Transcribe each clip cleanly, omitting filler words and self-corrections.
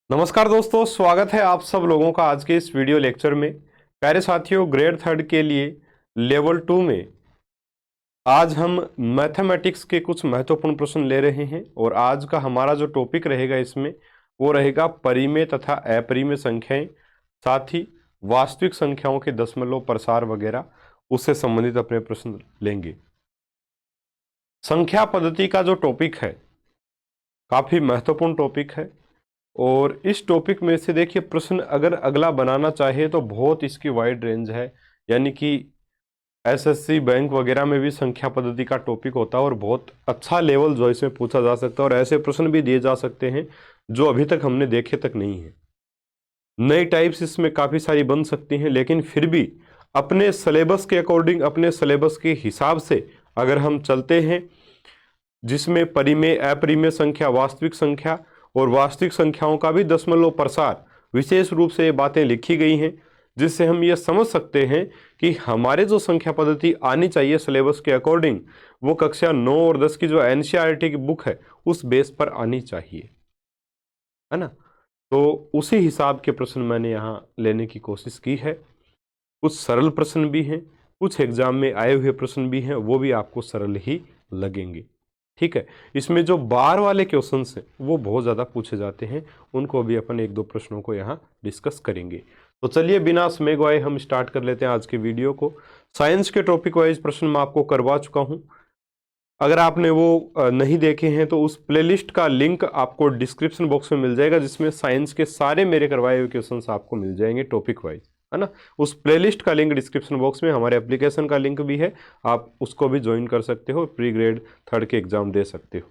नमस्कार दोस्तों, स्वागत है आप सब लोगों का आज के इस वीडियो लेक्चर में। प्यारे साथियों, ग्रेड थर्ड के लिए लेवल 2 में आज हम मैथमेटिक्स के कुछ महत्वपूर्ण प्रश्न ले रहे हैं और आज का हमारा जो टॉपिक रहेगा इसमें वो रहेगा परिमेय तथा अपरिमेय संख्याएं, साथ ही वास्तविक संख्याओं के दशमलव प्रसार वगैरह उससे संबंधित अपने प्रश्न लेंगे। संख्या पद्धति का जो टॉपिक है काफी महत्वपूर्ण टॉपिक है और इस टॉपिक में से देखिए प्रश्न अगर अगला बनाना चाहे तो बहुत इसकी वाइड रेंज है, यानी कि एसएससी बैंक वगैरह में भी संख्या पद्धति का टॉपिक होता है और बहुत अच्छा लेवल जो इसमें पूछा जा सकता है और ऐसे प्रश्न भी दिए जा सकते हैं जो अभी तक हमने देखे तक नहीं है। नई टाइप्स इसमें काफ़ी सारी बन सकती हैं, लेकिन फिर भी अपने सिलेबस के अकॉर्डिंग, अपने सिलेबस के हिसाब से अगर हम चलते हैं जिसमें परिमेय अपरिमेय संख्या, वास्तविक संख्या और वास्तविक संख्याओं का भी दशमलव प्रसार विशेष रूप से ये बातें लिखी गई हैं, जिससे हम ये समझ सकते हैं कि हमारे जो संख्या पद्धति आनी चाहिए सिलेबस के अकॉर्डिंग वो कक्षा 9 और 10 की जो एनसीईआरटी की बुक है उस बेस पर आनी चाहिए, है ना। तो उसी हिसाब के प्रश्न मैंने यहाँ लेने की कोशिश की है। कुछ सरल प्रश्न भी हैं, कुछ एग्जाम में आए हुए प्रश्न भी हैं, वो भी आपको सरल ही लगेंगे। ठीक है, इसमें जो बार वाले क्वेश्चन हैं वो बहुत ज़्यादा पूछे जाते हैं, उनको भी अपन एक दो प्रश्नों को यहाँ डिस्कस करेंगे। तो चलिए बिना समय गवाए हम स्टार्ट कर लेते हैं आज के वीडियो को। साइंस के टॉपिक वाइज प्रश्न मैं आपको करवा चुका हूँ। अगर आपने वो नहीं देखे हैं तो उस प्लेलिस्ट का लिंक आपको डिस्क्रिप्शन बॉक्स में मिल जाएगा, जिसमें साइंस के सारे मेरे करवाए हुए क्वेश्चंस आपको मिल जाएंगे टॉपिक वाइज, है ना। उस प्लेलिस्ट का लिंक डिस्क्रिप्शन बॉक्स में, हमारे एप्लीकेशन का लिंक भी है, आप उसको भी ज्वाइन कर सकते हो, प्री ग्रेड थर्ड के एग्जाम दे सकते हो।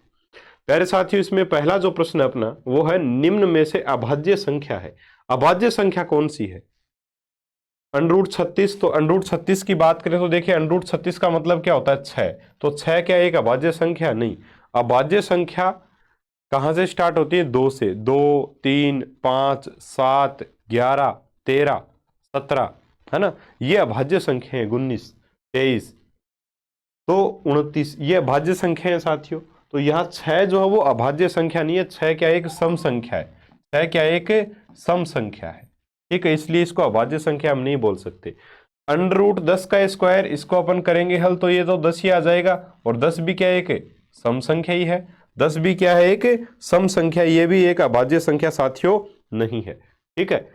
प्यारे साथियों, इसमें पहला जो प्रश्न है अपना वो है निम्न में से अभाज्य संख्या है। अभाज्य संख्या कौन सी है? √36। तो √36 की बात करें तो देखिए √36 का मतलब क्या होता है? 6। तो 6 क्या एक अभाज्य संख्या? नहीं। अभाज्य संख्या कहां से स्टार्ट होती है? 2 से। 2, 3, 5, 7, 11, 13, 17, है ना। ये अभाज्य संख्या है। 19, 23 तो 29, ये अभाज्य संख्या है साथियों। तो यहाँ 6 जो है वो अभाज्य संख्या नहीं है, 6 क्या एक सम संख्या है। 6 क्या एक सम संख्या है, ठीक है, इसलिए इसको अभाज्य संख्या हम नहीं बोल सकते। √10 का स्क्वायर, इसको अपन करेंगे हल तो ये तो 10 ही आ जाएगा, और 10 भी क्या एक सम संख्या ही है। 10 भी क्या है? एक सम संख्या, ये भी एक अभाज्य संख्या साथियों नहीं है, ठीक है।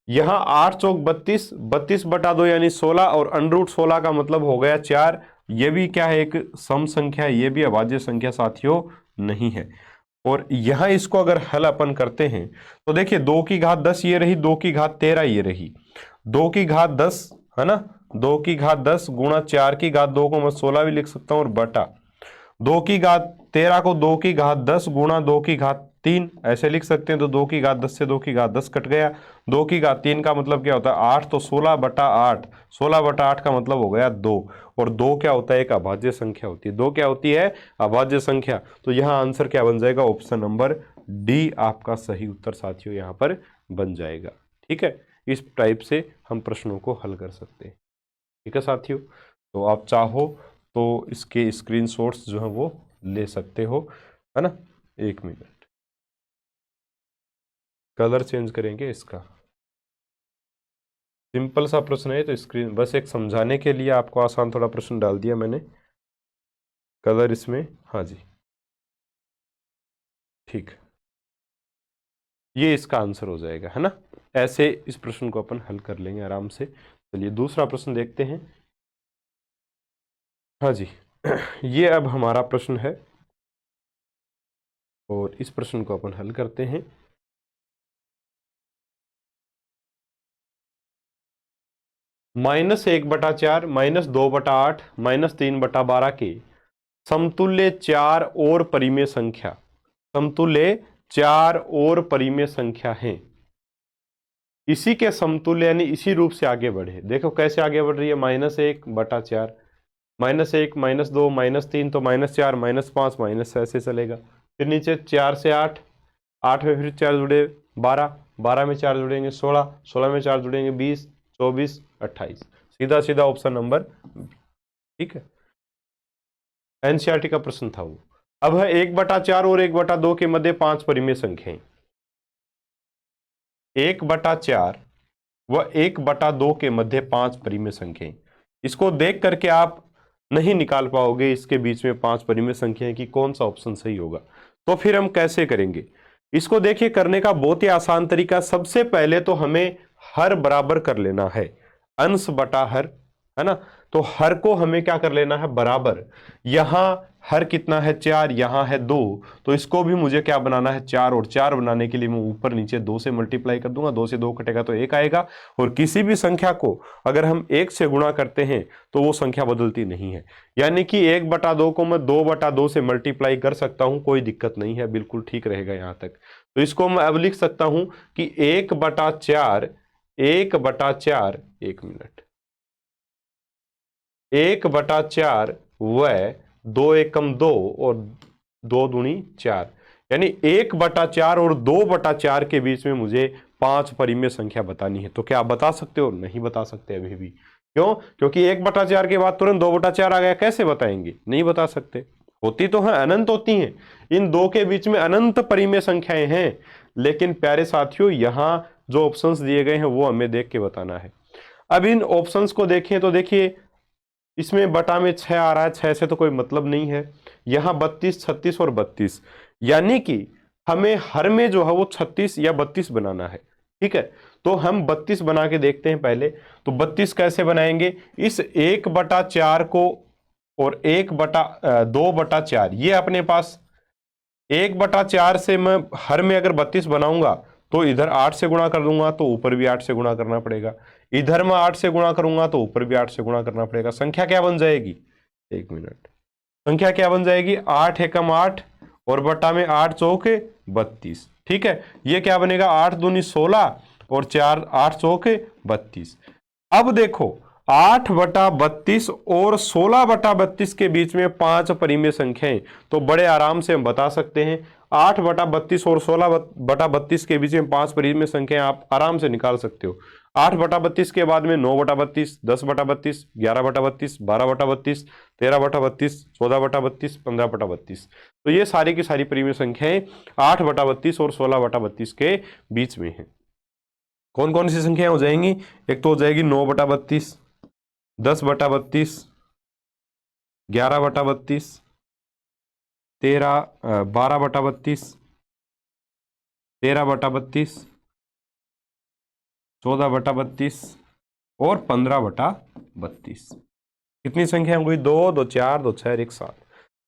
यहाँ 8 चौक 32, 32/2 यानी 16, और √16 का मतलब हो गया 4, ये भी क्या है? एक सम संख्या, ये भी अभाज्य संख्या साथियों नहीं है। और यहां इसको अगर हल अपन करते हैं तो देखिए 2 की घात 10 ये रही, 2 की घात 13 ये रही, 2 की घात 10, है ना, 2 की घात 10 गुणा 4 की घात 2 को मैं 16 भी लिख सकता हूं, और बटा 2 की घात 13 को 2 की घात 10 गुणा 2 की घात 3 ऐसे लिख सकते हैं। तो 2 की घात 10 से 2 की घात 10 कट गया, 2 की घात 3 का मतलब क्या होता है? 8, तो 16/8, 16/8 का मतलब हो गया 2। और 2 क्या होता है? एक अभाज्य संख्या होती है। 2 क्या होती है? अभाज्य संख्या। तो यहाँ आंसर क्या बन जाएगा? ऑप्शन नंबर डी आपका सही उत्तर साथियों यहाँ पर बन जाएगा, ठीक है। इस टाइप से हम प्रश्नों को हल कर सकते हैं, ठीक है साथियों। तो आप चाहो तो इसके स्क्रीनशॉट्स जो है वो ले सकते हो, है ना। 1 मिनट, कलर चेंज करेंगे इसका। सिंपल सा प्रश्न है, तो स्क्रीन बस एक समझाने के लिए आपको आसान थोड़ा प्रश्न डाल दिया मैंने। कलर इसमें, हाँ जी, ठीक, ये इसका आंसर हो जाएगा, है ना। ऐसे इस प्रश्न को अपन हल कर लेंगे आराम से। चलिए दूसरा प्रश्न देखते हैं। हाँ जी ये अब हमारा प्रश्न है और इस प्रश्न को अपन हल करते हैं। -1/4, -2/8, -3/12 के समतुल्य 4 और परिमेय संख्या, समतुल्य 4 और परिमेय संख्या है, इसी के समतुल्य यानी इसी रूप से आगे बढ़े। देखो कैसे आगे बढ़ रही है? -1/4, -1, -2, -3, तो -4, -5, माइनस ऐसे चलेगा। फिर नीचे 4 से 8, 8 में फिर 4 जुड़े 12, 12 में 4 जुड़ेंगे 16, 16 में 4 जुड़ेंगे 20, 24, 28, सीधा सीधा ऑप्शन नंबर, ठीक है। एनसीईआरटी का प्रश्न था वो। अब है 1/4 और 1/2 के मध्य 5 परिमेय संख्याएं। 1/4 व 1/2 के मध्य 5 परिमेय संख्याएं। इसको देख करके आप नहीं निकाल पाओगे इसके बीच में 5 परिमेय संख्याएं कि कौन सा ऑप्शन सही होगा। तो फिर हम कैसे करेंगे इसको? देखिए, करने का बहुत ही आसान तरीका, सबसे पहले तो हमें हर बराबर कर लेना है, अंश बटा हर, है ना। तो हर को हमें क्या कर लेना है? बराबर। यहां हर कितना है? 4, यहां है 2, तो इसको भी मुझे क्या बनाना है? 4, और 4 बनाने के लिए मैं ऊपर नीचे 2 से मल्टीप्लाई कर दूंगा, 2 से 2 कटेगा तो 1 आएगा। और किसी भी संख्या को अगर हम 1 से गुणा करते हैं तो वो संख्या बदलती नहीं है, यानी कि 1/2 को मैं 2/2 से मल्टीप्लाई कर सकता हूं, कोई दिक्कत नहीं है, बिल्कुल ठीक रहेगा यहां तक। तो इसको मैं अब लिख सकता हूं कि 1/4, 1/4, 1 मिनट, 1/4 व 2 एकम 2 और 2 दूनी 4, यानी 1/4 और 2/4 के बीच में मुझे 5 परिमेय संख्या बतानी है। तो क्या आप बता सकते हो? नहीं बता सकते अभी भी। क्यों? क्योंकि 1/4 के बाद तुरंत 2/4 आ गया, कैसे बताएंगे? नहीं बता सकते। होती तो है, अनंत होती हैं, इन दो के बीच में अनंत परिमेय संख्याएं हैं। लेकिन प्यारे साथियों, यहां जो ऑप्शंस दिए गए हैं वो हमें देख के बताना है। अब इन ऑप्शंस को देखें तो देखिए, इसमें बटा में 6 आ रहा है, 6 से तो कोई मतलब नहीं है। यहां 32, 36 और 32, यानी कि हमें हर में जो है वो 36 या 32 बनाना है। ठीक है, तो हम 32 बना के देखते हैं पहले। तो 32 कैसे बनाएंगे? इस 1/4 को और 2/4, ये अपने पास 1/4 से मैं हर में अगर 32 बनाऊंगा तो इधर 8 से गुणा कर दूंगा, तो ऊपर भी 8 से गुणा करना पड़ेगा। इधर मैं 8 से गुणा करूंगा तो ऊपर भी 8 से गुणा करना पड़ेगा। संख्या क्या बन जाएगी? 1 मिनट, संख्या क्या बन जाएगी? 8 एकम 8 और बटा में 8 चौके 32। ठीक है, ये क्या बनेगा? 8 दूनी 16 और 4 8 चौके 32। अब देखो, 8/32 और 16/32 के बीच में 5 परिमेय संख्याएं, तो बड़े आराम से हम बता सकते हैं। 8/32 और 16/32 के बीच में 5 परिमेय संख्याएं आप आराम से निकाल सकते हो। 8/32 के बाद में 9/32, 10/32, 11/32, 12/32, 13/32, 14/32, 15/32। तो ये सारी की सारी परिमेय संख्याएं 8/32 और 16/32 के बीच में है। कौन कौन सी संख्याएं हो जाएंगी? एक तो हो जाएगी 9/32, 10/32, 11/32, 12/32, 13/32, 14/32 और 15/32। कितनी संख्या हो गई? 2, 2, 4, 2, 6, 1, 7।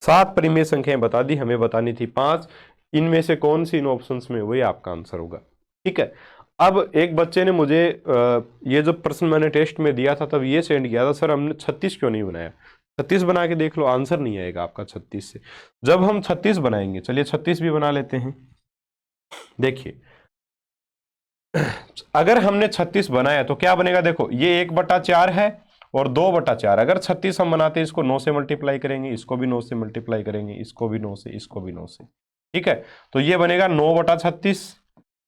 7 परिमेय संख्याएं बता दी, हमें बतानी थी 5। इनमें से कौन सी इन ऑप्शंस में, वही आपका आंसर होगा। ठीक है, अब एक बच्चे ने मुझे ये जो प्रश्न मैंने टेस्ट में दिया था तब ये सेंड किया था, सर हमने 36 क्यों नहीं बनाया? 36 बना के देख लो, आंसर नहीं आएगा आपका 36 से। जब हम 36 बनाएंगे, चलिए 36 भी बना लेते हैं। देखिए, अगर हमने 36 बनाया तो क्या बनेगा? देखो, ये 1/4 है और 2/4। अगर 36 हम बनाते हैं, इसको 9 से मल्टीप्लाई करेंगे, इसको भी 9 से मल्टीप्लाई करेंगे, इसको भी 9 से, इसको भी 9 से। ठीक है, तो ये बनेगा 9/36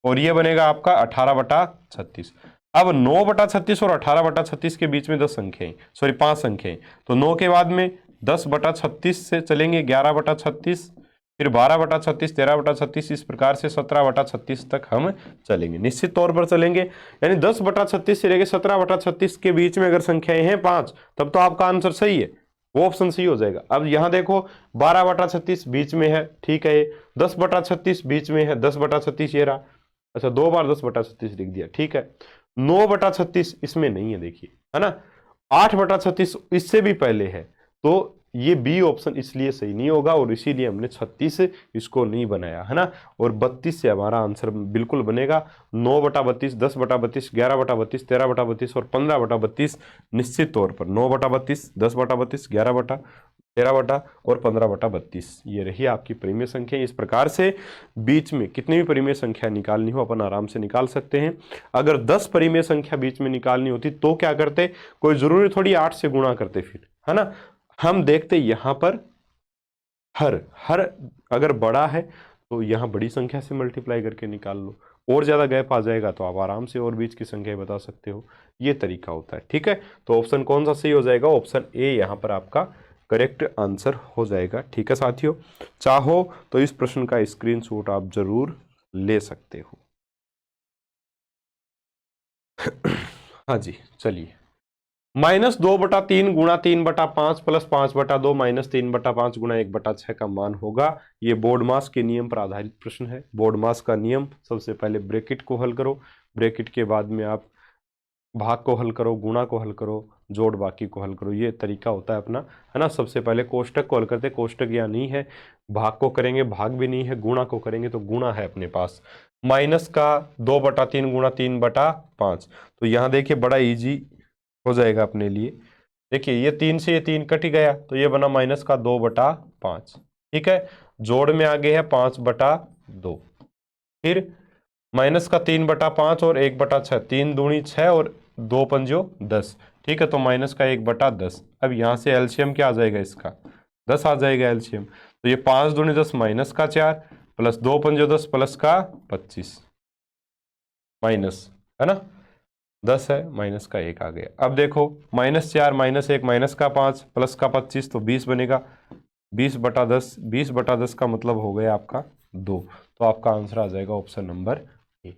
और ये बनेगा आपका 18/36। अब 9/36 और 18/36 के बीच में 10 संख्याएं, सॉरी 5 संख्याएं, तो 9 के बाद में 10/36 से चलेंगे 11/36, फिर 12/36, 13/36, इस प्रकार से 17/36 तक हम चलेंगे, निश्चित तौर पर चलेंगे। यानी 10/36 से लेकर 17/36 के बीच में अगर संख्याएं हैं 5, तब तो आपका आंसर सही है, वो ऑप्शन सही हो जाएगा। अब यहां देखो, 12/36 बीच में है, ठीक है, 10/36 बीच में है, 10/36 ये रहा। अच्छा, 2 बार 10/36 लिख दिया, ठीक है। 9/36 इसमें नहीं है, देखिए, है ना। 8/36 इससे भी पहले है, तो ये बी ऑप्शन इसलिए सही नहीं होगा और इसीलिए हमने 36 इसको नहीं बनाया, है ना। और 32 से हमारा आंसर बिल्कुल बनेगा। 9/32, 10/32, 11/32, 13/32 और 15/32, निश्चित तौर पर 9/32, 10/32, 13/13 और 15/32, ये रही आपकी परिमेय संख्या। इस प्रकार से बीच में कितनी भी परिमेय संख्या निकालनी हो अपन आराम से निकाल सकते हैं। अगर 10 परिमेय संख्या बीच में निकालनी होती तो क्या करते? कोई जरूरी थोड़ी 8 से गुणा करते फिर, है ना। हम देखते यहां पर हर हर अगर बड़ा है तो यहां बड़ी संख्या से मल्टीप्लाई करके निकाल लो, और ज्यादा गैप आ जाएगा तो आप आराम से और बीच की संख्या बता सकते हो। ये तरीका होता है, ठीक है। तो ऑप्शन कौन सा सही हो जाएगा? ऑप्शन ए यहां पर आपका करेक्ट आंसर हो जाएगा। ठीक है साथियों, चाहो तो इस प्रश्न का स्क्रीनशॉट आप जरूर ले सकते हो। हाँ जी, चलिए। -2/3 गुणा 3/5 प्लस 5/2 -3/5 गुणा 1/6 का मान होगा। ये बोर्ड मास के नियम पर आधारित प्रश्न है। बोर्ड मास का नियम, सबसे पहले ब्रैकेट को हल करो, ब्रैकेट के बाद में आप भाग को हल करो, गुणा को हल करो, जोड़ बाकी को हल करो। ये तरीका होता है अपना, है ना। सबसे पहले कोष्टक को हल करते, कोष्टक यहाँ नहीं है, भाग को करेंगे, भाग भी नहीं है, गुणा को करेंगे तो गुणा है अपने पास। माइनस का 2/3 गुणा 3/5, तो यहाँ देखिए बड़ा इजी हो जाएगा अपने लिए। देखिए ये 3 से ये 3 कट ही गया, तो ये बना माइनस का 2/5। ठीक है, जोड़ में आगे है 5/2, फिर माइनस का 3/5 और 1/6, 3 दूनी 6 और 2 पंजो 10। ठीक है, तो माइनस का 1/10। अब यहाँ से एलसीएम क्या आ जाएगा इसका, 10 आ जाएगा एलसीएम। तो ये 5 दूनी 10 माइनस का 4 प्लस 2 पंजो 10 प्लस का 25 माइनस, है ना, 10 है, माइनस का 1 आ गया। अब देखो -4 -1 माइनस का 5 प्लस का 25, तो 20 बनेगा। 20/10, 20/10 का मतलब हो गया आपका 2। तो आपका आंसर आ जाएगा ऑप्शन नंबर ए।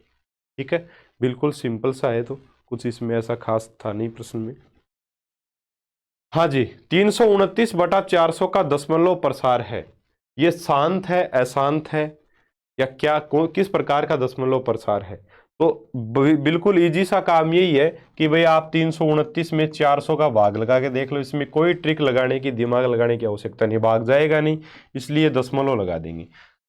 ठीक है, बिल्कुल सिंपल सा है, तो कुछ इसमें ऐसा खास था नहीं प्रश्न में। हाँ जी, 329/400 का दशमलव प्रसार है। ये शांत है, अशांत है, या क्या किस प्रकार का दशमलव प्रसार है? तो बिल्कुल इजी सा काम यही है कि भाई आप 329 में 400 का भाग लगा के देख लो। इसमें कोई ट्रिक लगाने की, दिमाग लगाने की आवश्यकता नहीं, भाग जाएगा नहीं, इसलिए दशमलव लगा देंगे।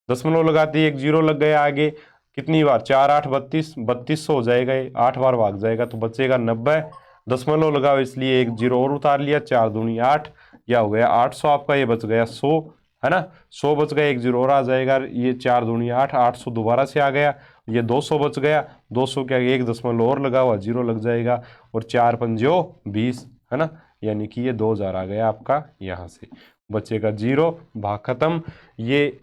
दशमलव लगाते ही एक जीरो लग गया आगे, कितनी बार, 4 8 32, 3200 हो जाएगा, 8 बार भाग जाएगा तो बचेगा 90। दशमलव लगाओ इसलिए एक जीरो और उतार लिया, 4 दूनी 8, या हो गया 800 आपका, ये बच गया 100, है ना। 100 बच गया, एक जीरो और आ जाएगा, ये 4 दूनी 8, 800 दोबारा से आ गया, ये 200 बच गया, 200 के आगे एक दशमलव और लगा हुआ, जीरो लग जाएगा, और 4 पंजो 20, है ना, यानी कि ये 2000 आ गया आपका, यहाँ से बचेगा जीरो, भाग खत्म। ये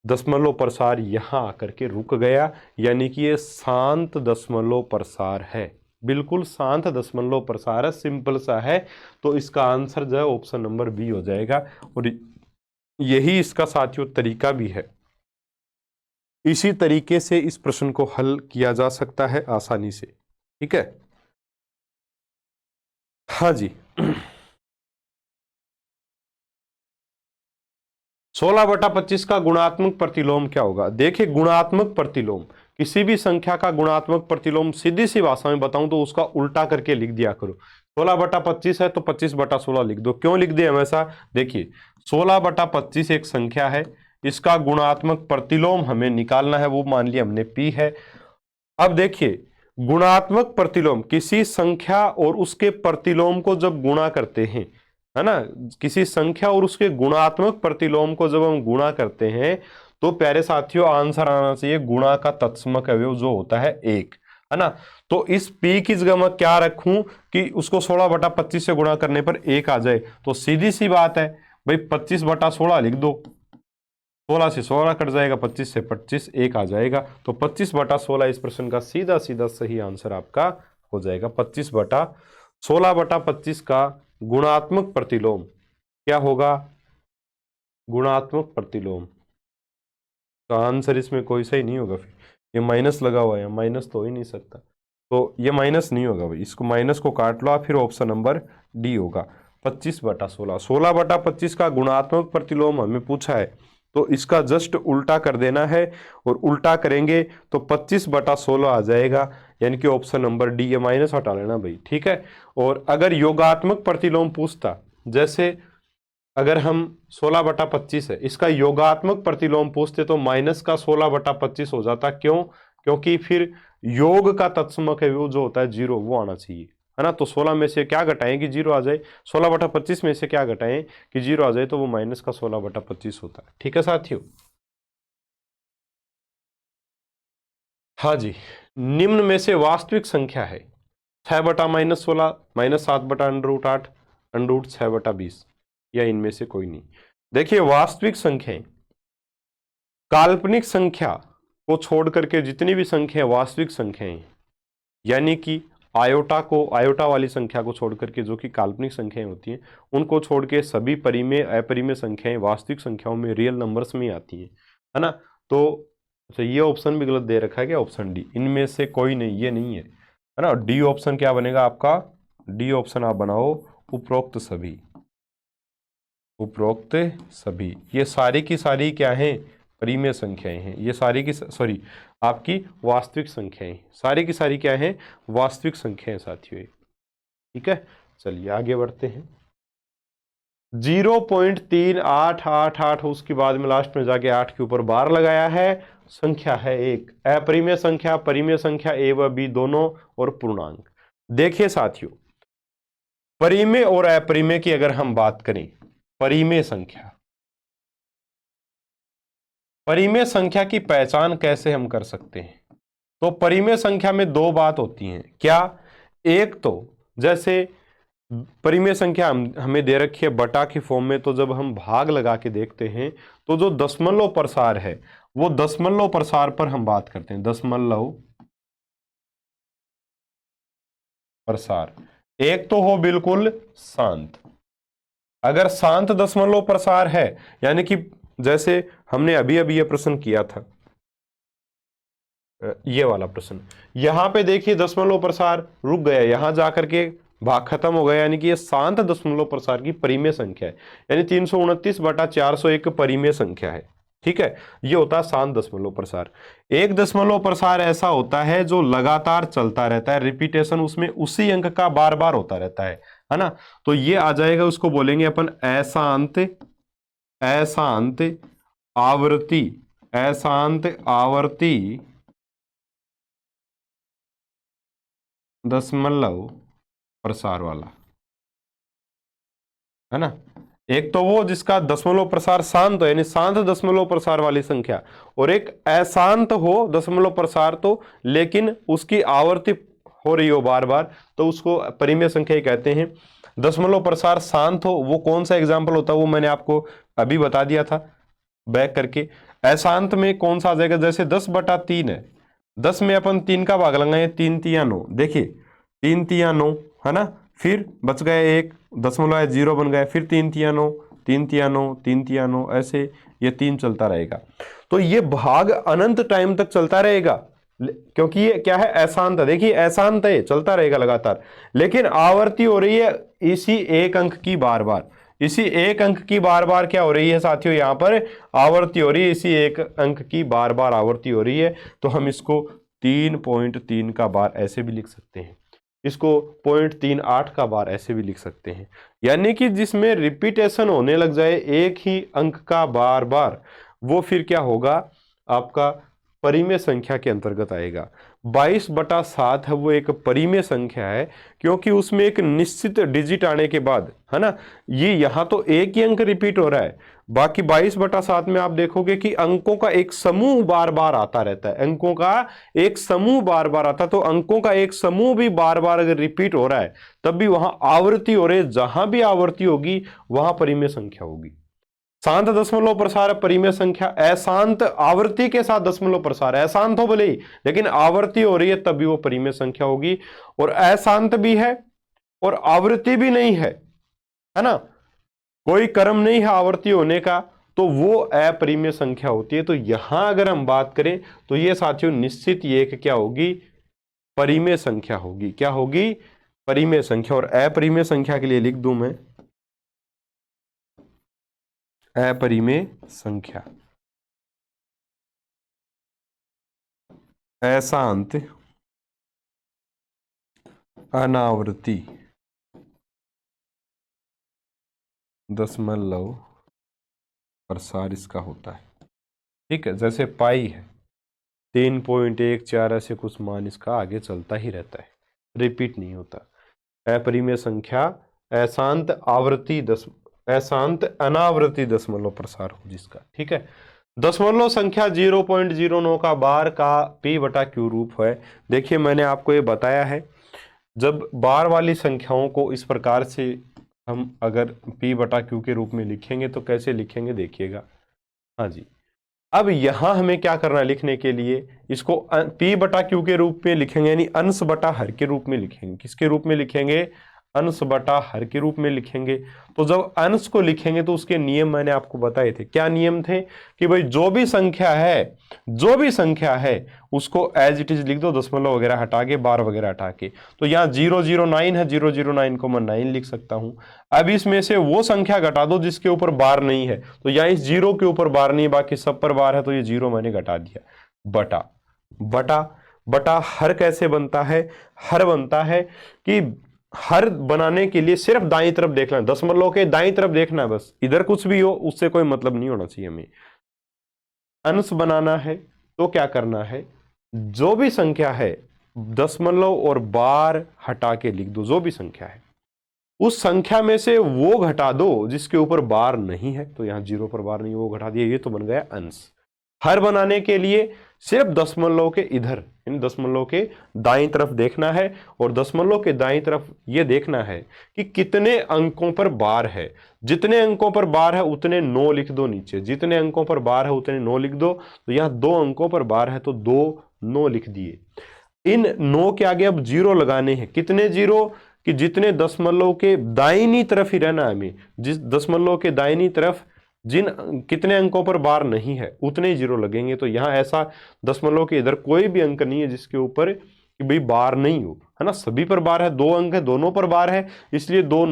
दशमलव प्रसार यहाँ आकर के रुक गया, यानी कि ये शांत दशमलव प्रसार है, बिल्कुल शांत दशमलव प्रसार है, सिंपल सा है। तो इसका आंसर जो है ऑप्शन नंबर बी हो जाएगा, और यही इसका साथियों तरीका भी है। इसी तरीके से इस प्रश्न को हल किया जा सकता है आसानी से। ठीक है, हाँ जी। 16/25 का गुणात्मक प्रतिलोम क्या होगा? देखिए गुणात्मक प्रतिलोम, किसी भी संख्या का गुणात्मक प्रतिलोम, सीधी सी भाषा में बताऊं तो उसका उल्टा करके लिख दिया करो। 16/25 है तो 25/16 लिख दो। क्यों लिख दे हमेशा? देखिए 16/25 एक संख्या है, इसका गुणात्मक प्रतिलोम हमें निकालना है, वो मान लिया हमने p है। अब देखिए गुणात्मक प्रतिलोम, किसी संख्या और उसके प्रतिलोम को जब गुणा करते हैं, है ना, किसी संख्या और उसके गुणात्मक प्रतिलोम को जब हम गुणा करते हैं, तो प्यारे साथियों आंसर आना चाहिए गुणा का तत्समक अवयव जो होता है 1, है ना। तो इस p की जगह मैं क्या रखूं कि उसको 16/25 से गुणा करने पर 1 आ जाए, तो सीधी सी बात है भाई 25/16 लिख दो, 16 से 16 कट जाएगा, 25 से 25, 1 आ जाएगा, तो 25/16 इस प्रश्न का सीधा सीधा सही आंसर आपका हो जाएगा। 16/25 का गुणात्मक प्रतिलोम क्या होगा? गुणात्मक प्रतिलोम का आंसर इसमें कोई सही नहीं होगा। फिर ये माइनस लगा हुआ है, माइनस तो हो ही नहीं सकता, तो ये माइनस नहीं होगा भाई, इसको माइनस को काट लो आप, फिर ऑप्शन नंबर डी होगा 25/16। 16/25 का गुणात्मक प्रतिलोम हमें पूछा है, तो इसका जस्ट उल्टा कर देना है, और उल्टा करेंगे तो 25/16 आ जाएगा, यानी कि ऑप्शन नंबर डी, ये माइनस हटा लेना भाई। ठीक है, और अगर योगात्मक प्रतिलोम पूछता, जैसे अगर हम 16/25 है, इसका योगात्मक प्रतिलोम पूछते तो माइनस का 16/25 हो जाता। क्यों? क्योंकि फिर योग का तत्समक है वो जो होता है जीरो, वो आना चाहिए, है ना। तो 16 में से क्या घटाएं कि जीरो आ जाए, 16/25 में से क्या घटाएं कि जीरो आ जाए, तो वो माइनस का 16/25 होता है। ठीक है साथियों, हाँ जी। निम्न में से वास्तविक संख्या है 6/-16, -7/√8, √6/20, या इनमें से कोई नहीं। देखिए वास्तविक संख्याएं, काल्पनिक संख्या को छोड़ करके जितनी भी संख्या वास्तविक संख्याएं, यानी कि आयोटा आयोटा वाली संख्या को छोड़ करके जो कि काल्पनिक संख्याएं होती हैं, उनको छोड़ के सभी परिमेय अपरिमेय संख्याएं वास्तविक संख्याओं में, रियल नंबर्स में आती हैं, है ना। तो अच्छा ये ऑप्शन भी गलत दे रखा है क्या? ऑप्शन डी, इनमें से कोई नहीं, ये नहीं है, है ना। डी ऑप्शन क्या बनेगा आपका, डी ऑप्शन आप बनाओ, उपरोक्त सभी। उपरोक्त सभी ये सारी की सारी क्या हैं, परिमेय संख्याएं हैं। ये सारी की सॉरी आपकी वास्तविक संख्याएं, सारी की सारी क्या हैं, वास्तविक संख्याएं साथियों। ठीक है, चलिए आगे बढ़ते हैं। 0.3888, उसके बाद में लास्ट में जाके 8 के ऊपर बार लगाया है, संख्या है एक, अपरिमेय संख्या, परिमेय संख्या ए व बी दोनों और पूर्णांक। देखिए साथियों, परिमेय और अपरिमेय की अगर हम बात करें, परिमेय संख्या, परिमेय संख्या की पहचान कैसे हम कर सकते हैं, तो परिमेय संख्या में दो बात होती हैं। क्या, एक तो जैसे परिमेय संख्या हमें दे रखी है बटा की फॉर्म में, तो जब हम भाग लगा के देखते हैं तो जो दशमलव प्रसार है वो दशमलव प्रसार पर हम बात करते हैं, दशमलव प्रसार। एक तो हो बिल्कुल शांत, अगर शांत दशमलव प्रसार है, यानी कि जैसे हमने अभी अभी ये प्रश्न किया था, ये वाला प्रश्न, यहां पे देखिए दशमलव प्रसार रुक गया, यहां जाकर के भाग खत्म हो गया, यानी कि ये शांत दशमलव प्रसार की परिमेय संख्या है, यानी 329/401 परिमेय संख्या है। ठीक है, ये होता है शांत दशमलव प्रसार। एक दशमलव प्रसार ऐसा होता है जो लगातार चलता रहता है, रिपीटेशन उसमें उसी अंक का बार बार होता रहता है ना। तो ये आ जाएगा, उसको बोलेंगे अपन अशांत, अशांत आवृत्ति, अशांत आवर्ती दशमलव प्रसार वाला, है ना। एक तो वो जिसका दशमलव प्रसार शांत हो, यानी शांत दशमलव प्रसार वाली संख्या, और एक अशांत हो दशमलव प्रसार तो लेकिन उसकी आवर्ती हो रही हो बार बार, तो उसको परिमेय संख्या ही कहते हैं। दशमलव प्रसार शांत हो, वो कौन सा एग्जाम्पल होता है वो मैंने आपको अभी बता दिया था बैक करके। अशांत में कौन सा आ जाएगा, जैसे 10/3 है, 10 में अपन 3 का भाग लगाए, 3 तिया 9, देखिए 3 तिया 9, है ना, फिर बच गए एक दशमलव 0 बन गए, फिर 3 तिया 9, 3 तिया 9, 3 तिया 9, ऐसे ये 3 चलता रहेगा। तो ये भाग अनंत टाइम तक चलता रहेगा, क्योंकि ये क्या है, अशांत है। देखिए अशांत है, चलता रहेगा लगातार, लेकिन आवर्ती हो रही है इसी एक अंक की बार बार, इसी एक अंक की बार बार क्या हो रही है साथियों, यहां पर आवर्ती हो रही है, इसी एक अंक की बार बार आवर्ती हो रही है। तो हम इसको 3.3 का बार ऐसे भी लिख सकते हैं, इसको 0.38 का बार ऐसे भी लिख सकते हैं, यानी कि जिसमें रिपीटेशन होने लग जाए एक ही अंक का बार बार, वो फिर क्या होगा, आपका परिमेय संख्या के अंतर्गत आएगा। 22/7 है वो एक परिमेय संख्या है, क्योंकि उसमें एक निश्चित डिजिट आने के बाद, है ना, ये यहां तो एक ही अंक रिपीट हो रहा है, बाकी 22/7 में आप देखोगे कि अंकों का एक समूह बार बार आता रहता है, अंकों का एक समूह बार बार आता है। तो अंकों का एक समूह भी बार बार अगर रिपीट हो रहा है, तब भी वहां आवृत्ति हो रही है, जहां भी आवृत्ति होगी वहां परिमेय संख्या होगी। शांत दशमलव प्रसार परिमेय संख्या, अशांत आवृत्ति के साथ दशमलव प्रसार, अशांत हो भले ही लेकिन आवृत्ति हो रही है तब भी वो परिमेय संख्या होगी। और अशांत भी है और आवृत्ति भी नहीं है ना, कोई क्रम नहीं है आवृत्ति होने का, तो वो अपरिमेय संख्या होती है। तो यहां अगर हम बात करें तो ये साथियों निश्चित ये क्या होगी, परिमेय संख्या होगी। क्या होगी, परिमेय संख्या। और अपरिमेय संख्या के लिए लिख दूं मैं अपरिमेय संख्या, अशांत अनावृत्ति दशमलव प्रसार इसका होता है। ठीक है, जैसे पाई है 3.14, ऐसे कुछ मान इसका आगे चलता ही रहता है, रिपीट नहीं होता। अपरिमेय संख्या अशांत आवृत्ति अशांत अनावृत्ति दशमलव प्रसार हो जिसका। ठीक है, दशमलव संख्या 0.09 का बार का p/q रूप है। देखिए मैंने आपको ये बताया है, जब बार वाली संख्याओं को इस प्रकार से हम अगर p/q के रूप में लिखेंगे तो कैसे लिखेंगे देखिएगा। हाँ जी, अब यहां हमें क्या करना है, लिखने के लिए इसको p/q के रूप में लिखेंगे, यानी अंश बटा हर के रूप में लिखेंगे। किसके रूप में लिखेंगे, अंश बटा हर के रूप में लिखेंगे। तो जब अंश को लिखेंगे तो उसके नियम मैंने आपको बताए थे। क्या नियम थे कि भाई जो भी संख्या है, जो भी संख्या है उसको एज इट इज लिख दो, दशमलव वगैरह हटा के, बार वगैरह हटा के। तो यहाँ 009 है, 009 को मैं 9 लिख सकता हूं। अब इसमें से वो संख्या घटा दो जिसके ऊपर बार नहीं है, तो यहाँ इस 0 के ऊपर बार नहीं, बाकी सब पर बार है, तो ये 0 मैंने घटा दिया। बटा बटा बटा हर कैसे बनता है? हर बनता है कि हर बनाने के लिए सिर्फ दाईं तरफ देखना है, दशमलव के दाईं तरफ देखना है बस, इधर कुछ भी हो उससे कोई मतलब नहीं होना चाहिए हमें। अंश बनाना है तो क्या करना है, जो भी संख्या है दशमलव और बार हटा के लिख दो, जो भी संख्या है उस संख्या में से वो घटा दो जिसके ऊपर बार नहीं है, तो यहां 0 पर बार नहीं, वो घटा दिया, ये तो बन गया अंश। हर बनाने के लिए सिर्फ दशमलव के इधर, इन दशमलव के दाईं तरफ देखना है, और दशमलव के दाईं तरफ ये देखना है कि कितने अंकों पर बार है। जितने अंकों पर बार है उतने 9 लिख दो नीचे, जितने अंकों पर बार है उतने 9 लिख दो। तो यहाँ 2 अंकों पर बार है तो 2 9 लिख दिए। इन 9 के आगे अब 0 लगाने हैं। कितने 0? कि जितने दशमलव के दाहिनी तरफ ही रहना है हमें, जिस दशमलव के दाहिनी तरफ कितने अंकों पर बार नहीं है उतने ही 0 लगेंगे। तो यहां ऐसा दशमलव के इधर कोई भी अंक नहीं है जिसके ऊपर कि भाई बार नहीं हो, है ना, सभी पर बार है। 2 अंक है, दोनों पर बार है, इसलिए 2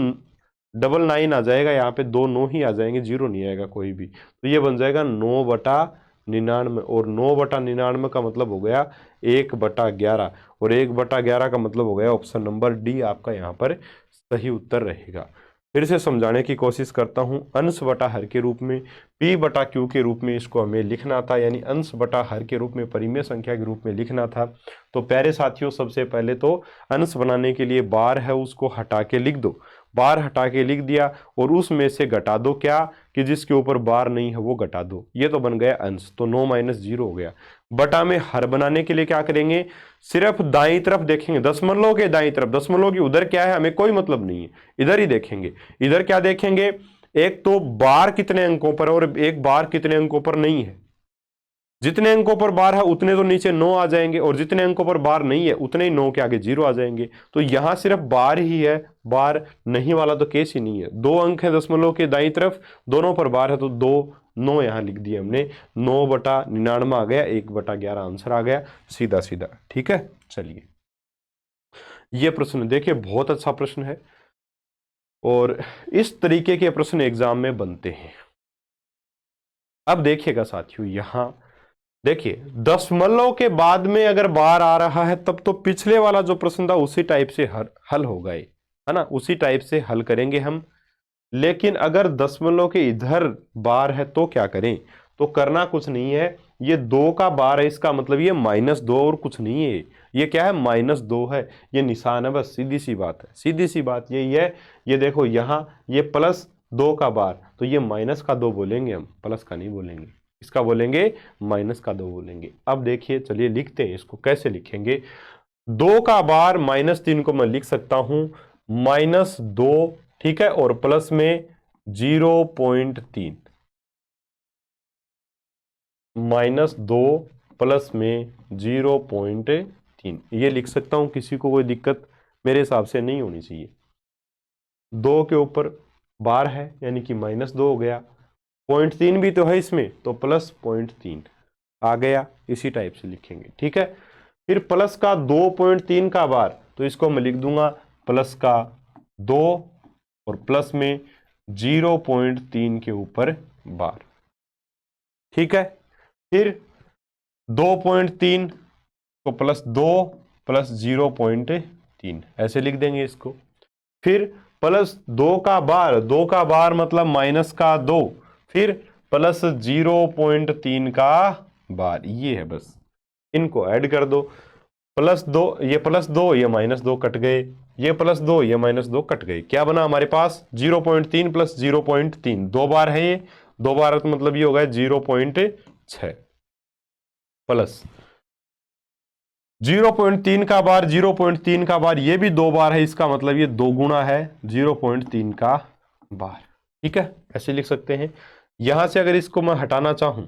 डबल 9 आ जाएगा, यहाँ पे 2 9 ही आ जाएंगे, 0 नहीं आएगा कोई भी। तो ये बन जाएगा 9/99, और 9/99 का मतलब हो गया 1/11, और 1/11 का मतलब हो गया ऑप्शन नंबर डी आपका यहाँ पर सही उत्तर रहेगा। फिर से समझाने की कोशिश करता हूं, अंश बटा हर के रूप में, p बटा q के रूप में इसको हमें लिखना था, यानी अंश बटा हर के रूप में परिमेय संख्या के रूप में लिखना था। तो प्यारे साथियों, सबसे पहले तो अंश बनाने के लिए बार है उसको हटा के लिख दो, बार हटा के लिख दिया, और उसमें से घटा दो क्या, कि जिसके ऊपर बार नहीं है वो घटा दो, ये तो बन गया अंश। तो 9 - 0 हो गया। बटा में हर बनाने के लिए क्या करेंगे, सिर्फ दाईं तरफ देखेंगे, दशमलव के दाईं तरफ, दशमलव की उधर क्या है हमें कोई मतलब नहीं है, इधर ही देखेंगे। इधर क्या देखेंगे, एक तो बार कितने अंकों पर और एक बार कितने अंकों पर नहीं है। जितने अंकों पर बार है उतने तो नीचे 9 आ जाएंगे, और जितने अंकों पर बार नहीं है उतने ही 9 के आगे 0 आ जाएंगे। तो यहां सिर्फ बार ही है, बार नहीं वाला तो केस ही नहीं है। 2 अंक है दशमलव के दाईं तरफ, दोनों पर बार है, तो 2 9 यहां लिख दिए हमने। 9/99 आ गया, 1/11 आंसर आ गया, सीधा सीधा। ठीक है, चलिए ये प्रश्न देखिए, बहुत अच्छा प्रश्न है, और इस तरीके के प्रश्न एग्जाम में बनते हैं। अब देखिएगा साथियों, यहां देखिए दशमलव के बाद में अगर बार आ रहा है तब तो पिछले वाला जो प्रश्न था उसी टाइप से हल हो गए, है ना, उसी टाइप से हल करेंगे हम। लेकिन अगर दशमलव के इधर बार है तो क्या करें, तो करना कुछ नहीं है, ये 2 का बार है, इसका मतलब ये -2 और कुछ नहीं है। ये क्या है, -2 है, ये निशान है बस, सीधी सी बात है, सीधी सी बात यही है। ये देखो यहां ये +2 का बार, तो ये -2 बोलेंगे हम, प्लस का नहीं बोलेंगे, इसका बोलेंगे -2 बोलेंगे। अब देखिए, चलिए लिखते हैं इसको, कैसे लिखेंगे। 2 का बार -3 को मैं लिख सकता हूं -2, ठीक है, और प्लस में 0.3, -2 प्लस में 0.3, ये लिख सकता हूं, किसी को कोई दिक्कत मेरे हिसाब से नहीं होनी चाहिए। 2 के ऊपर बार है यानी कि -2 हो गया, 0.3 भी तो है इसमें, तो +0.3 आ गया, इसी टाइप से लिखेंगे। ठीक है, फिर प्लस का 2.3 का बार, तो इसको मैं लिख दूंगा प्लस का 2 और प्लस में 0.3 के ऊपर बार। ठीक है, फिर 2.3 को +2 प्लस 0.3 ऐसे लिख देंगे इसको। फिर +2 का बार, 2 का बार मतलब -2, फिर प्लस 0.3 का बार, ये है बस, इनको ऐड कर दो। +2, ये +2, ये -2 कट गए, ये +2, ये -2 कट गए, क्या बना हमारे पास 0.3 प्लस 0.3, 2 बार है ये, 2 बार तो मतलब ये होगा 0.6 प्लस 0.3 का बार, 0.3 का बार, ये भी 2 बार है, इसका मतलब ये 2 गुना है 0.3 का बार। ठीक है, ऐसे लिख सकते हैं। यहां से अगर इसको मैं हटाना चाहूं,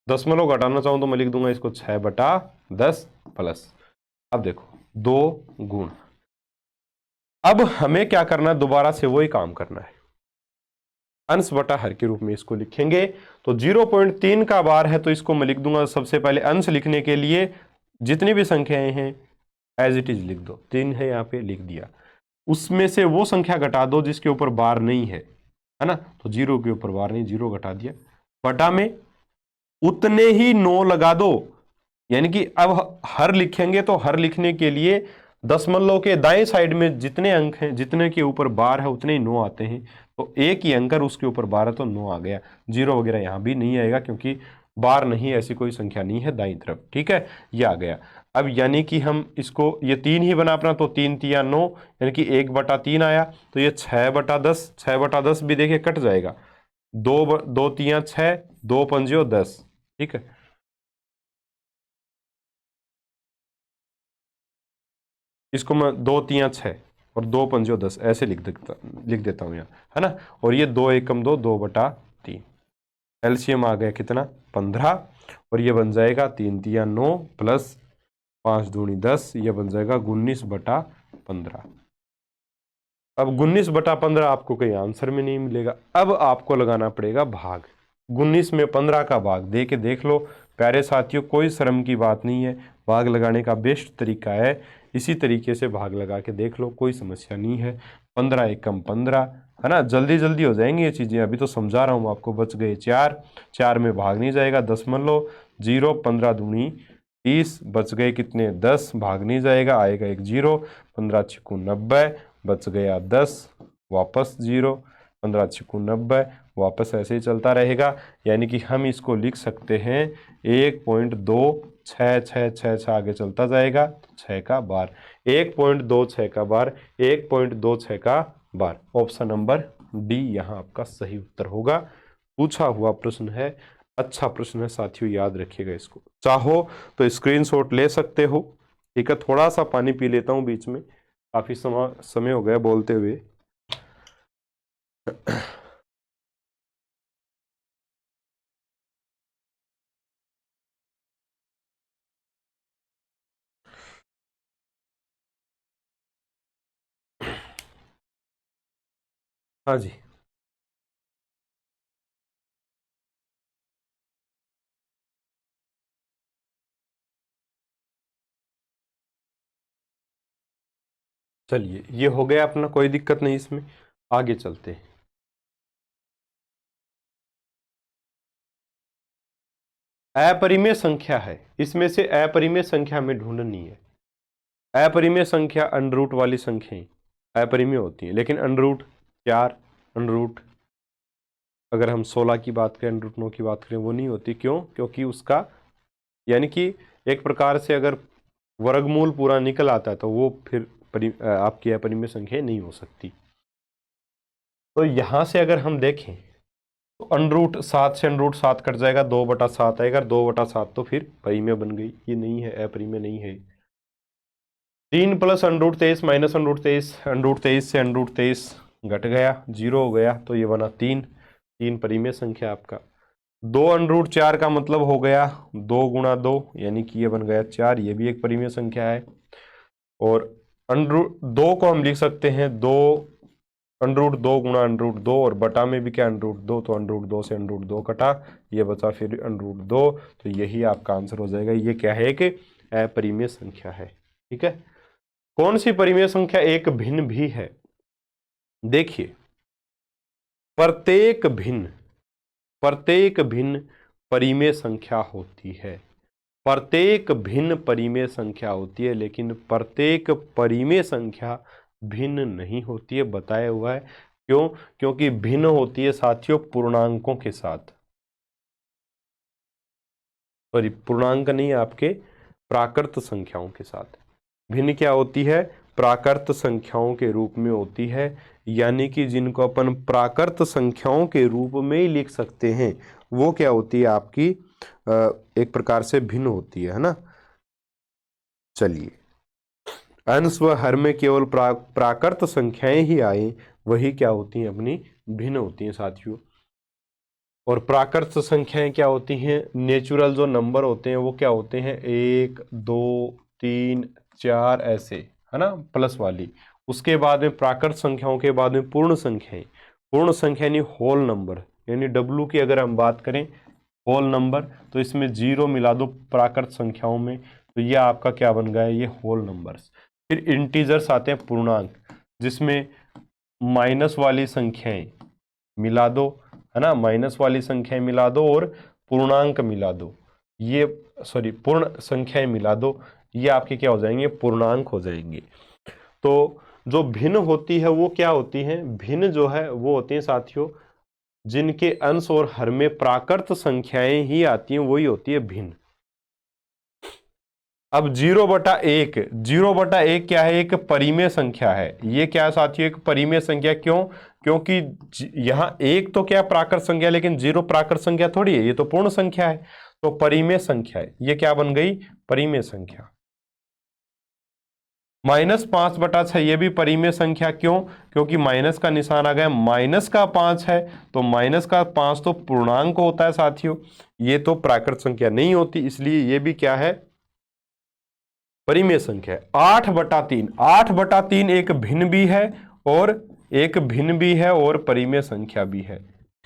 दशमलव घटाना चाहूं, तो मैं लिख दूंगा इसको 6/10 प्लस, अब देखो 2 गुण। अब हमें क्या करना है, दोबारा से वही काम करना है। अंश बटा हर के रूप में इसको लिखेंगे। तो 0.3 का बार है तो इसको मैं लिख दूंगा, सबसे पहले अंश लिखने के लिए जितनी भी संख्याएं हैं एज इट इज लिख दो, 3 है यहाँ पे लिख दिया, उसमें से वो संख्या घटा दो जिसके ऊपर बार नहीं है ना, तो 0 के ऊपर बार नहीं, 0 घटा दिया, बटा में उतने ही 9 लगा दो, यानी कि अब हर लिखेंगे तो हर लिखने के लिए दशमलव के दाएं साइड में जितने अंक हैं, जितने के ऊपर बार है उतने ही 9 आते हैं, तो एक ही अंक उसके ऊपर बार है तो 9 आ गया, 0 वगैरह यहां भी नहीं आएगा क्योंकि बार नहीं, ऐसी कोई संख्या नहीं है दाईं तरफ, ठीक है, ये आ गया। अब यानी कि हम इसको, ये 3 ही बना अपना, तो 3 तिया 9, यानी कि 1/3 आया, तो ये 6/10, 6/10 भी देखिए कट जाएगा, 2 तिया 6, 2 पंजियो 10, ठीक है। इसको मैं 2 तिया 6 और 2 पंजियो 10 ऐसे लिख देता हूँ यहाँ, है ना, और ये 2 एकम 2, 2/3, एलसीएम आ गया कितना 15, और ये बन जाएगा 3 तिया 9 प्लस 5 दूनी 10, ये बन जाएगा 19/15। अब 19/15 आपको कहीं आंसर में नहीं मिलेगा, अब आपको लगाना पड़ेगा भाग, 19 में 15 का भाग दे के देख लो प्यारे साथियों, कोई शर्म की बात नहीं है, भाग लगाने का बेस्ट तरीका है, इसी तरीके से भाग लगा के देख लो, कोई समस्या नहीं है। 15 एकम 15, है ना, जल्दी जल्दी हो जाएंगी ये चीज़ें, अभी तो समझा रहा हूँ आपको। बच गए 4, 4 में भाग नहीं जाएगा, दशमलव 0, 15 दूनी 30, बच गए कितने 10, भाग नहीं जाएगा, आएगा एक 0, 15 छिक्कू 90, बच गया 10, वापस 0, 15 छिक्कू 90, वापस ऐसे ही चलता रहेगा, यानी कि हम इसको लिख सकते हैं 1.2666 आगे चलता जाएगा, 6 का बार, 1.26 का बार, 1.26 का बार, ऑप्शन नंबर डी यहाँ आपका सही उत्तर होगा। पूछा हुआ प्रश्न है, अच्छा प्रश्न है साथियों, याद रखिएगा इसको, चाहो तो स्क्रीनशॉट ले सकते हो, ठीक है। थोड़ा सा पानी पी लेता हूँ बीच में, काफी समय हो गया बोलते हुए। हाँ जी, चलिए ये हो गया अपना, कोई दिक्कत नहीं इसमें, आगे चलते हैं। अपरिमेय संख्या है, इसमें से अपरिमेय संख्या में ढूंढनी है। अपरिमेय संख्या अंडर वाली संख्याएं अपरिमेय होती हैं, लेकिन अंडर 4, अंडर अगर हम 16 की बात करें, अंडर 9 की बात करें, वो नहीं होती। क्यों? क्योंकि उसका यानी कि एक प्रकार से अगर वर्गमूल पूरा निकल आता है तो वो फिर आपकी अपरिमेय संख्या नहीं हो सकती। तो यहां से अगर हम देखें तो अंडर 7 से अंडर 7 कट जाएगा, 2/7 आएगा, 2/7 तो फिर परिमेय बन गई, ये नहीं है, अपरिमेय नहीं है। 3 plus under 23 minus under 23, under 23 से अंडर 23 घट गया, 0 हो गया, तो ये बना 3, 3 परिमेय संख्या आपका। 2 अंडर 4 का मतलब हो गया 2 गुणा 2, यानी कि ये बन गया 4, ये भी एक परिमेय संख्या है। और अंडर 2 को हम लिख सकते हैं 2 अंडर 2 गुणा अंडर 2, और बटा में भी क्या अंडर 2, तो अंडर 2 से अंडर 2 कटा, ये बचा फिर अंडर 2, तो यही आपका आंसर हो जाएगा। ये क्या है कि अपरिमेय संख्या है, ठीक है। कौन सी परिमेय संख्या एक भिन्न भी है? देखिए, प्रत्येक भिन्न परिमेय संख्या होती है, प्रत्येक भिन्न परिमेय संख्या होती है, लेकिन प्रत्येक परिमेय संख्या भिन्न नहीं होती है, बताया हुआ है। क्यों? क्योंकि भिन्न होती है साथियों पूर्णांकों के साथ, सॉरी पूर्णांक नहीं, आपके प्राकृत संख्याओं के साथ। भिन्न क्या होती है? प्राकृत संख्याओं के रूप में होती है, यानी कि जिनको अपन प्राकृत संख्याओं के रूप में ही लिख सकते हैं, वो क्या होती है आपकी एक प्रकार से भिन्न होती है ना। चलिए, अंश व हर में केवल प्राकृत संख्याएं ही आए, वही क्या होती हैं अपनी भिन्न होती हैं साथियों। और प्राकृत संख्याएं क्या होती हैं? नेचुरल जो नंबर होते हैं वो क्या होते हैं? 1 2 3 4 ऐसे, है ना, प्लस वाली। उसके बाद में प्राकृत संख्याओं के बाद में पूर्ण संख्याएं, पूर्ण संख्या यानी होल नंबर, यानी डब्लू की अगर हम बात करें होल नंबर तो इसमें 0 मिला दो प्राकृत संख्याओं में, तो ये आपका क्या बन गया, ये होल नंबर्स। फिर इंटीजर्स आते हैं पूर्णांक, जिसमें माइनस वाली संख्याएं मिला दो, है ना, माइनस वाली संख्याएं मिला दो और पूर्णांक मिला दो, ये सॉरी पूर्ण संख्याएं मिला दो, ये आपके क्या हो जाएंगे, पूर्णांक हो जाएंगे। तो जो भिन्न होती है वो क्या होती है, भिन्न जो है वो होती है साथियों जिनके अंश और हर में प्राकृत संख्याएं ही आती हैं, वही होती है भिन्न। अब 0/1, 0/1 क्या है, एक परिमेय संख्या है। ये क्या है साथियों, एक परिमेय संख्या। क्यों, क्योंकि यहां एक तो क्या प्राकृत संख्या, लेकिन 0 प्राकृत संख्या थोड़ी है, ये तो पूर्ण संख्या है, तो परिमेय संख्या है, ये क्या बन गई, परिमेय संख्या। -5/6 ये भी परिमेय संख्या। क्यों, क्योंकि माइनस का निशान आ गया, -5 है, तो -5 तो पूर्णांक होता है साथियों, ये तो प्राकृत संख्या नहीं होती, इसलिए ये भी क्या है, परिमेय संख्या है। 8/3, 8/3 एक भिन्न भी है और एक भिन्न भी है और परिमेय संख्या भी है,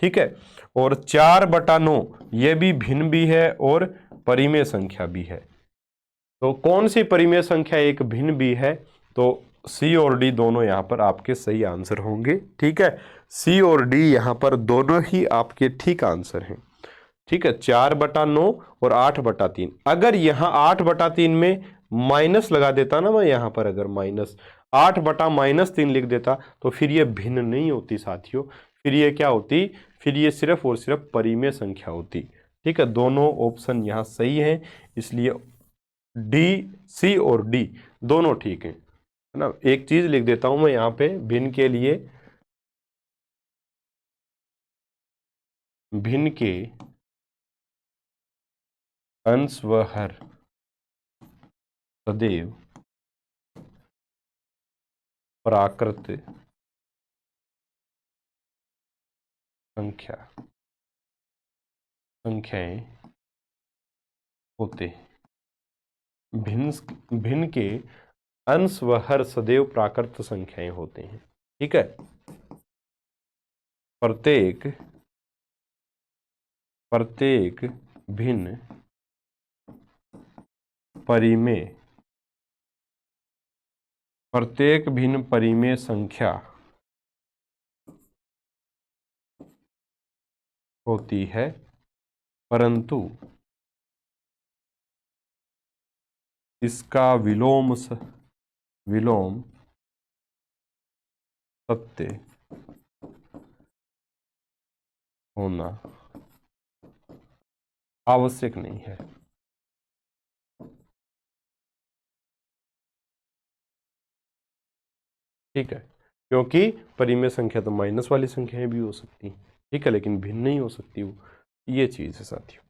ठीक है। और 4/9 ये भी भिन्न भी है और परिमेय संख्या भी है। तो कौन सी परिमेय संख्या एक भिन्न भी है, तो सी और डी दोनों यहां पर आपके सही आंसर होंगे, ठीक है। सी और डी यहां पर दोनों ही आपके ठीक आंसर हैं, ठीक है। 4/9 और 8/3। अगर यहां 8/3 में माइनस लगा देता ना मैं, यहां पर अगर -8/-3 लिख देता, तो फिर ये भिन्न नहीं होती साथियों, फिर ये क्या होती, फिर ये सिर्फ और सिर्फ परिमेय संख्या होती, ठीक है। दोनों ऑप्शन यहां सही हैं, इसलिए डी, सी और डी दोनों ठीक हैं, है ना। एक चीज लिख देता हूं मैं यहां पे भिन्न के लिए, भिन्न के अंश व हर सदैव प्राकृत संख्याएं होते हैं। भिन्न के अंश व हर सदैव प्राकृत संख्याएं होते हैं, ठीक है। प्रत्येक भिन्न परिमेय, प्रत्येक भिन्न परिमेय संख्या होती है, परंतु इसका विलोम सत्य होना आवश्यक नहीं है, ठीक है। क्योंकि परिमेय संख्या तो माइनस वाली संख्याएं भी हो सकती हैं, ठीक है, लेकिन भिन्न नहीं हो सकती वो, ये चीज है साथियों।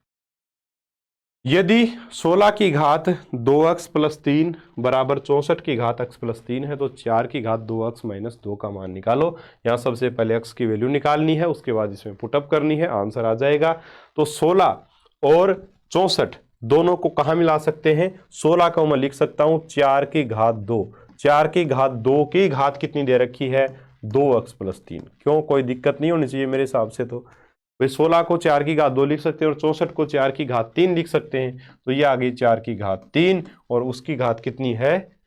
यदि 16 की घात 2x + 3 बराबर 64 की घात x + 3 है, तो 4 की घात 2x - 2 का मान निकालो। यहाँ सबसे पहले x की वैल्यू निकालनी है, उसके बाद इसमें पुटअप करनी है, आंसर आ जाएगा। तो 16 और 64 दोनों को कहाँ मिला सकते हैं, 16 को मैं लिख सकता हूँ 4 की घात 2, 4 की घात 2 की घात कितनी दे रखी है, 2x + 3। क्यों, कोई दिक्कत नहीं होनी चाहिए मेरे हिसाब से, तो 16 को 4 की घात 2 लिख सकते हैं और 64 को 4 की घात 3 लिख सकते हैं, तो ये आ गई 4 की घात 3 और उसकी घात कितनी है,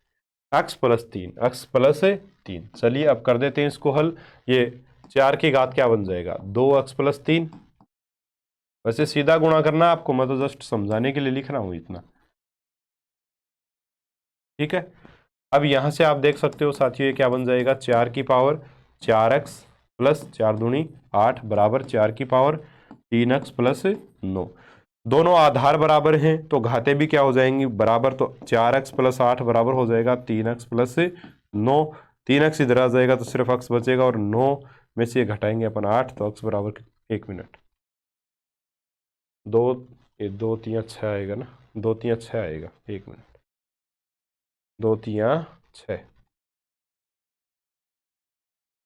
x + 3, x + 3। चलिए अब कर देते हैं इसको हल। ये 4 की घात क्या बन जाएगा, 2x + 3। वैसे सीधा गुणा करना आपको, मैं तो जस्ट समझाने के लिए लिख रहा हूं इतना, ठीक है। अब यहां से आप देख सकते हो साथियों, ये क्या बन जाएगा, 4 की पावर 4x + 4 दूनी 8 बराबर 4 की पावर 3x + 9। दोनों आधार बराबर हैं तो घातें भी क्या हो जाएंगी, बराबर। तो 4x + 8 बराबर हो जाएगा 3x + 9। 3x इधर आ जाएगा तो सिर्फ x बचेगा और 9 में से घटाएंगे अपन 8, तो x बराबर 1 मिनट, 2 2 3 6 आएगा ना, 2 3 6 आएगा, 1 मिनट, 2 3 6,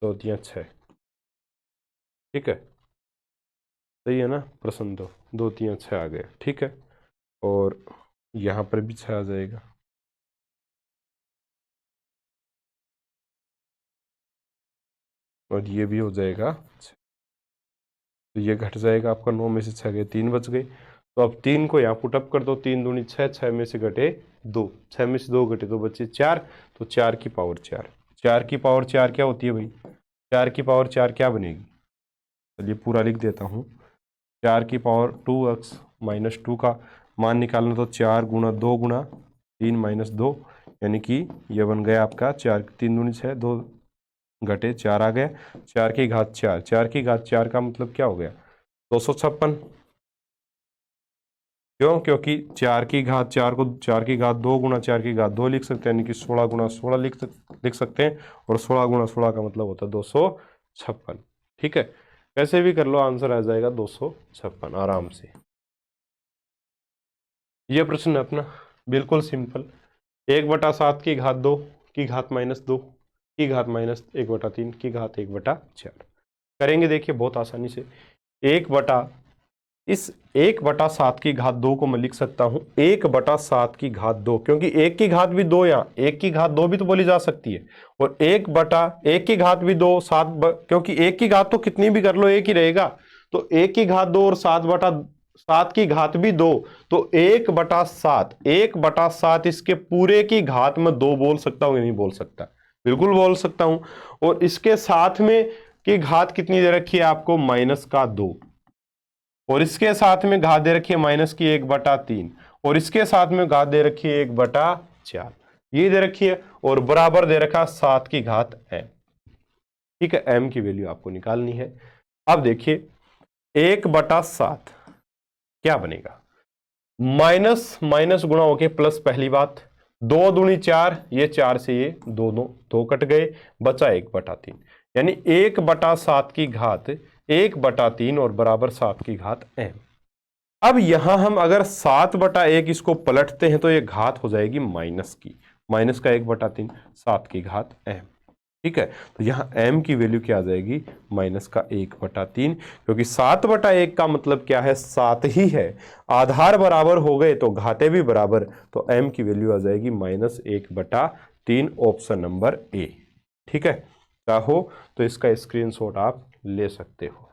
2 3 6, ठीक है, सही है ना। प्रश्न 2 3 6 आ गया, ठीक है। और यहाँ पर भी 6 आ जाएगा, और ये भी हो जाएगा 6। तो ये घट जाएगा आपका, 9 में से 6 गए, 3 बच गए। तो अब 3 को यहाँ पुटअप कर दो, 3 दूनी 6, 6 में से घटे 2, 6 में से 2 घटे तो बचे 4, तो 4 की पावर 4, 4 की पावर 4 क्या होती है भाई, 4 की पावर 4 क्या बनेगी, चलिए पूरा लिख देता हूँ। 4 की पावर 2x माइनस 2 का मान निकालना, तो 4 गुणा 2 गुणा 3 माइनस 2, यानी कि यह बन गया आपका 4, 3 दूनी 6, 2 घटे 4 आ गया, 4 की घात 4, 4 की घात 4 का मतलब क्या हो गया, 256। क्यों, क्योंकि 4 की घात 4 को 4 की घात 2 गुणा 4 की घात 2 लिख सकते हैं, यानी कि 16 गुणा 16 लिख सकते हैं, और 16 गुणा 16 का मतलब होता है 256। ठीक है, कैसे भी कर लो आंसर आ जाएगा 256 आराम से। यह प्रश्न है अपना बिल्कुल सिंपल, 1/7 की घात 2 की घात माइनस 2 की घात माइनस 1/3 की घात 1/4 करेंगे। देखिए बहुत आसानी से, इस 1/7 की घात 2 को मैं लिख सकता हूं 1/7 की घात 2, क्योंकि 1 की घात भी 2, यहाँ 1 की घात 2 भी तो बोली जा सकती है, और 1/1 की घात भी 2, क्योंकि 1 की घात तो कितनी भी कर लो 1 ही रहेगा, तो 1 की घात 2 और 7/7 की घात भी 2, तो 1/7, 1/7 इसके पूरे की घात में 2 बोल सकता हूं या नहीं बोल सकता, बिल्कुल बोल सकता हूं। और इसके साथ में की घात कितनी दे रखी है आपको, -2, और इसके साथ में घात दे रखी है माइनस की 1/3, और इसके साथ में घात दे रखी है 1/4, ये दे रखी है, और बराबर दे रखा 7 की घात m। ठीक है, m की वैल्यू आपको निकालनी है। अब देखिए 1/7 क्या बनेगा, माइनस माइनस गुणा होके प्लस, पहली बात 2 दूनी 4, ये 4 से ये 2 2 कट गए, बचा 1/3, यानी 1/7 की घात 1/3 और बराबर 7 की घात m। अब यहां हम अगर 7/1 इसको पलटते हैं तो ये घात हो जाएगी माइनस की, माइनस का 1/3, 7 की घात m। ठीक है, तो यहां m की वैल्यू क्या आ जाएगी, माइनस का 1/3, क्योंकि 7/1 का मतलब क्या है, 7 ही है, आधार बराबर हो गए तो घाते भी बराबर, तो m की वैल्यू आ जाएगी -1/3, ऑप्शन नंबर ए। ठीक है, चाहो तो इसका स्क्रीनशॉट आप ले सकते हो।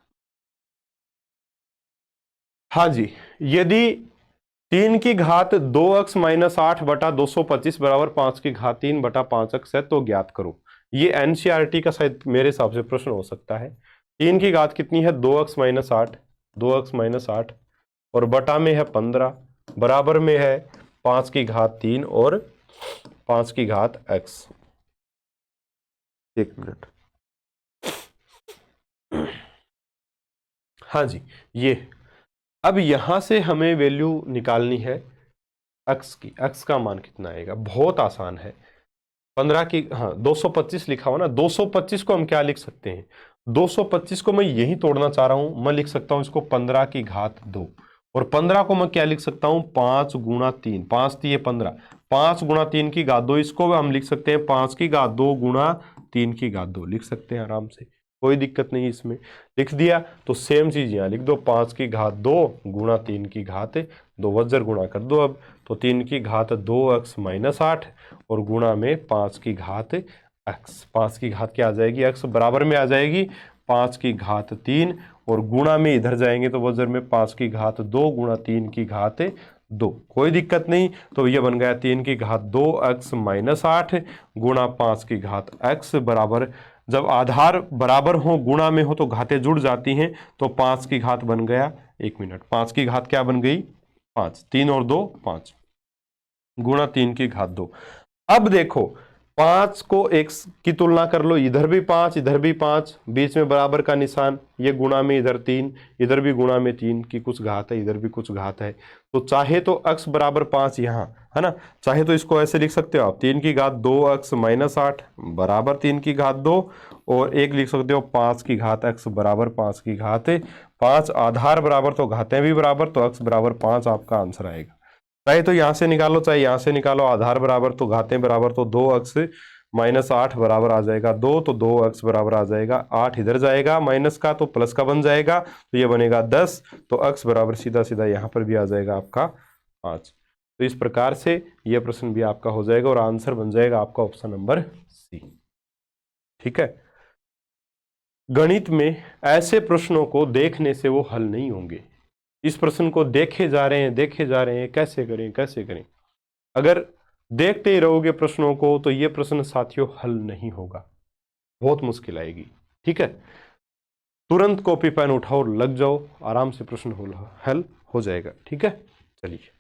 हाँ जी, यदि 3 की घात 2x माइनस 8/225 बराबर 5 की घात 3/5x है तो ज्ञात करो। ये एनसीईआरटी का शायद मेरे हिसाब से प्रश्न हो सकता है। 3 की घात कितनी है, 2x माइनस 8, 2x माइनस 8, और बटा में है 15, बराबर में है 5 की घात 3 और 5 की घात x। एक मिनट, हाँ जी, ये अब यहां से हमें वैल्यू निकालनी है x की। x का मान कितना आएगा, बहुत आसान है, 15 की, हाँ 225 लिखा हुआ ना, 225 को हम क्या लिख सकते हैं, 225 को मैं यही तोड़ना चाह रहा हूं, मैं लिख सकता हूं इसको 15 की घात 2, और 15 को मैं क्या लिख सकता हूं, 5 गुणा 3, 5 दिए 15, 5 गुणा 3 की घात 2, इसको हम लिख सकते हैं 5 की घात 2 गुणा 3 की घात 2, लिख सकते हैं आराम से, कोई दिक्कत नहीं इसमें। लिख दिया तो सेम चीज यहां लिख दो, 5 की घात 2 गुणा 3 की घात 2, वज्र गुणा कर दो अब, तो 3 की घात 2x माइनस 8 और गुणा में 5 की घात x, 5 की घात क्या आ जाएगी, x बराबर में आ जाएगी 5 की घात 3, और गुणा में इधर जाएंगे तो वज्र में 5 की घात 2 गुणा 3 की घात 2, कोई दिक्कत नहीं। तो ये बन गया 3 की घात 2x माइनस 8 गुणा 5 की घात x बराबर, जब आधार बराबर हो गुणा में हो तो घातें जुड़ जाती हैं, तो 5 की घात बन गया, 1 मिनट, 5 की घात क्या बन गई, 5, 3 और 2 5, गुणा 3 की घात 2। अब देखो 5 को x की तुलना कर लो, इधर भी 5 इधर भी 5, बीच में बराबर का निशान, ये गुणा में इधर 3, इधर भी गुणा में 3 की कुछ घात है, इधर भी कुछ घात है, तो चाहे तो x बराबर 5 यहाँ है ना, चाहे तो इसको ऐसे लिख सकते हो आप, 3 की घात 2x माइनस 8 बराबर 3 की घात 2, और एक लिख सकते हो 5 की घात x बराबर 5 की घात 5, आधार बराबर तो घातें भी बराबर, तो x बराबर 5 आपका आंसर आएगा। चाहे तो यहां से निकालो चाहे यहां से निकालो, आधार बराबर तो घातें बराबर, तो 2x माइनस 8 बराबर आ जाएगा 2, तो 2x बराबर आ जाएगा 8, इधर जाएगा माइनस का तो प्लस का बन जाएगा, तो ये बनेगा 10, तो x बराबर सीधा सीधा यहां पर भी आ जाएगा आपका 5। तो इस प्रकार से यह प्रश्न भी आपका हो जाएगा और आंसर बन जाएगा आपका ऑप्शन नंबर सी। ठीक है। गणित में ऐसे प्रश्नों को देखने से वो हल नहीं होंगे। इस प्रश्न को देखे जा रहे हैं, कैसे करें कैसे करें। अगर देखते ही रहोगे प्रश्नों को तो ये प्रश्न साथियों हल नहीं होगा, बहुत मुश्किल आएगी। ठीक है, तुरंत कॉपी पेन उठाओ और लग जाओ, आराम से प्रश्न हल हो जाएगा। ठीक है, चलिए।